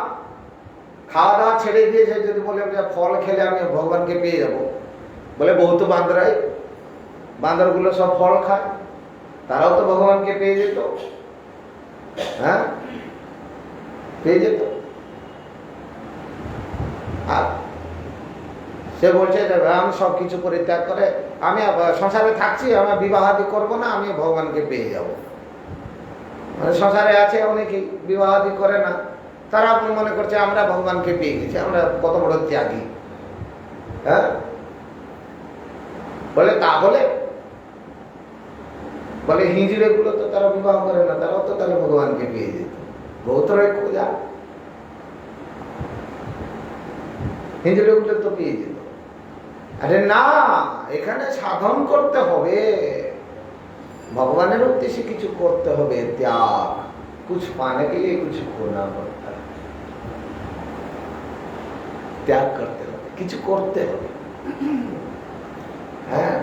খাওয়া দাওয়া ছেড়ে দিয়েছে, যদি বলে ফল খেলে আমি ভগবানকে পেয়ে যাব, বলে বহুত বান্দরাই, বান্দরগুলো সব ফল খায়, তারাও তো ভগবানকে পেয়ে যেত। হ্যাঁ, পেয়ে যেত। আর সে বলছে যে আমি সব কিছু পরিত্যাগ করে আমি সংসারে থাকছি, আমি বিবাহাদি করবো না, আমি ভগবানকে পেয়ে যাব। মানে সংসারে আছে অনেকেই বিবাহাদি করে না, তারা মনে করছে আমরা ভগবানকে পেয়ে গেছি, আমরা কত বড় ত্যাগী। হ্যাঁ, বলে তাহলে বলে হিজড়ে গুলো তো তারা বিবাহ করে না, তারাও তো তাহলে ভগবানকে পেয়ে যেত। বহুত খোঁজা, হিজড়ে গুলো তো পেয়ে যেত। আরে না, এখানে সাধন করতে হবে, ভগবানের উদ্দেশ্যে কিছু করতে হবে, ত্যাগ। कुछ पाने के लिए कुछ खोना पड़ता है, ত্যাগ করতে হবে, কিছু করতে হবে। হ্যাঁ,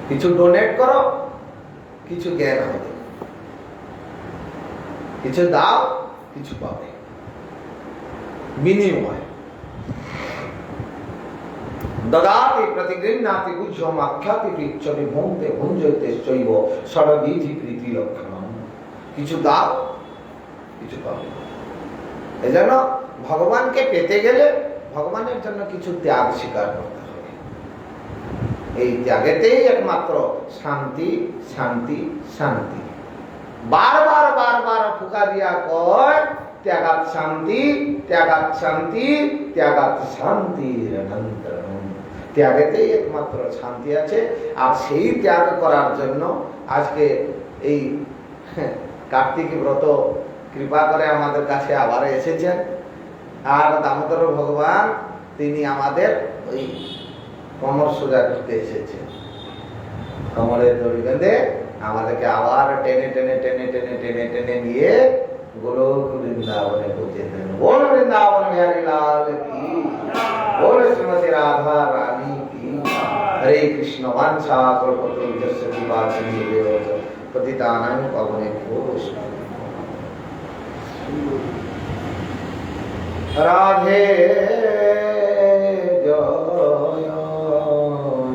কিছু ডোনেট করো, কিছু জ্ঞান হবে, কিছু দাও, কিছু পাবে, বিনিময়। ददाति प्रतिगृह्णाति बुद्धम आख्याति पृच्छति भुंक्ते भुंजते चैव षड्विधि প্রীতি লক্ষণম। কিছু দাও, কিছু পাবে। এজন্য ভগবানকে পেতে গেলে ভগবানের জন্য কিছু ত্যাগ স্বীকার করতে হবে। এই ত্যাগেতেই একমাত্র শান্তি, শান্তি, শান্তি। বারবার বারবার ফুকা দিয়া কয় ত্যাগাত শান্তি, ত্যাগাত শান্তি, ত্যাগাত শান্তির অনন্তরম। ত্যাগেতেই একমাত্র শান্তি আছে। আর সেই ত্যাগ করার জন্য আজকে এই কার্তিক ব্রত কৃপা করে আমাদের কাছে আবার এসেছেন। আর দামোদর ভগবান তিনি আমাদের ওই কোমর সোজা করতে এসেছেন, কোমরের দড়ি বেঁধে আমাদেরকে আবার টেনে টেনে টেনে টেনে টেনে টেনে নিয়ে গোলক বৃন্দাবনে পৌঁছে দেন। बोल वृंदावन बिहारी लाल की, बोल श्रीमती राधा रानी की। हरे कृष्ण वांछा कल्पतरुभ्यश्च कृपा सिन्धुभ्यो पतितानां पावनेभ्यो राधे जय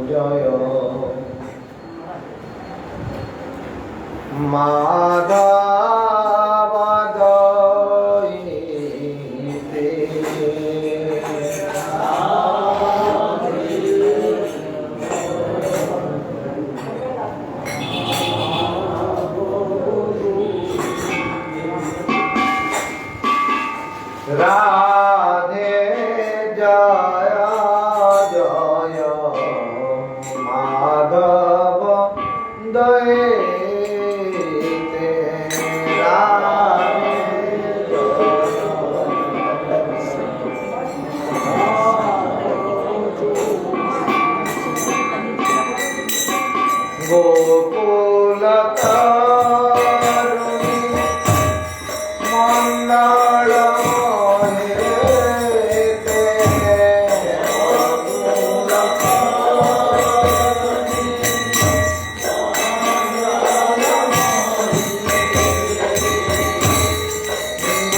जय माधव। राधे जय जय माधव दयिते राधे गोकुल मंडल गोकुल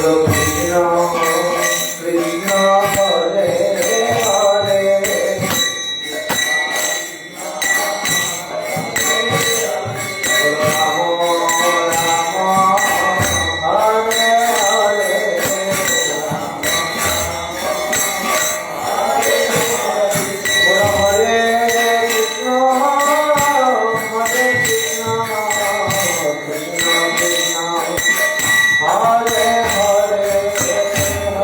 বলো কৃষ্ণ কৃষ্ণ হরে হরে Hare Hare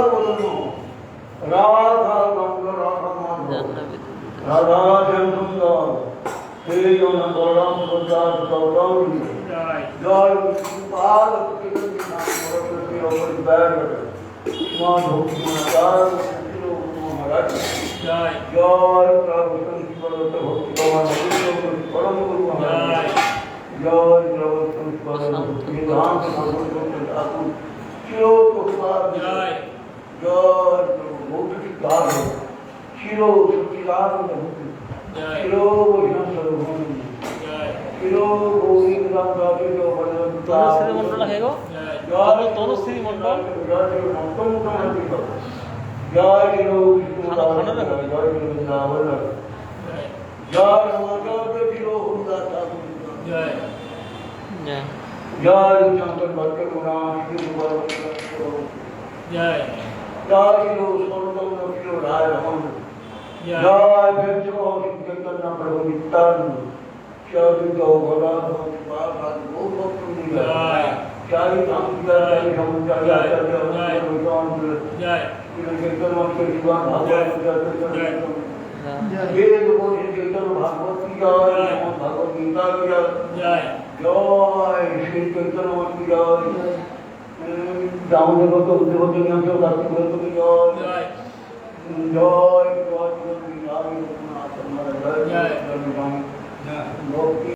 বলুন রাধা গঙ্গ রাধা মাধব রাধা শ্যাম সুন্দর সেই জন্য বলরাম প্রসাদ গৌরী জয় বিষ্ণুপাল সরস্বতী অপরি ব্যাগ মা ভক্তি মহারাজ মহারাজ জয় প্রভু শঙ্কর ভক্তি কমান পরম গুরু মহারাজ জয় প্রভু শঙ্কর নিধান ঠাকুর চির প্রসাদ জয় প্রভু ভক্তি কাল চির সচিদানন্দ ভক্তি চির বৈষ্ণব ভূমি চির গৌরী রাম রাজের তনুশ্রী মন্ডল হে গো তনুশ্রী মন্ডল জয় বিষ্ণু জয় বৃন্দাবন জয় মাধব চির হরিদাস ঠাকুর জয় জয় শঙ্কর ভক্ত গুণা শ্রী জয় জয় চির সর্বদম চির রায় রমন জয় বেদ চৈতন্য প্রভু নিত্যানন্দ চরিত ভগবান ভগবান গৌভক্ত জয় জয় রাম জয় সমুদ্র জয় জয় জয় কীর্তন মন্ত্র জীবন ভাগবত জয় বেদ বন্ধু কীর্তন ভাগবত জয় ভগবত গীতা জয় জয় জয় শ্রী কীর্তন মন্ত্র জয় দামোদর উদ্দেবত নিয়ম কার্তিক জয় জয় জয় জয় জয় জয়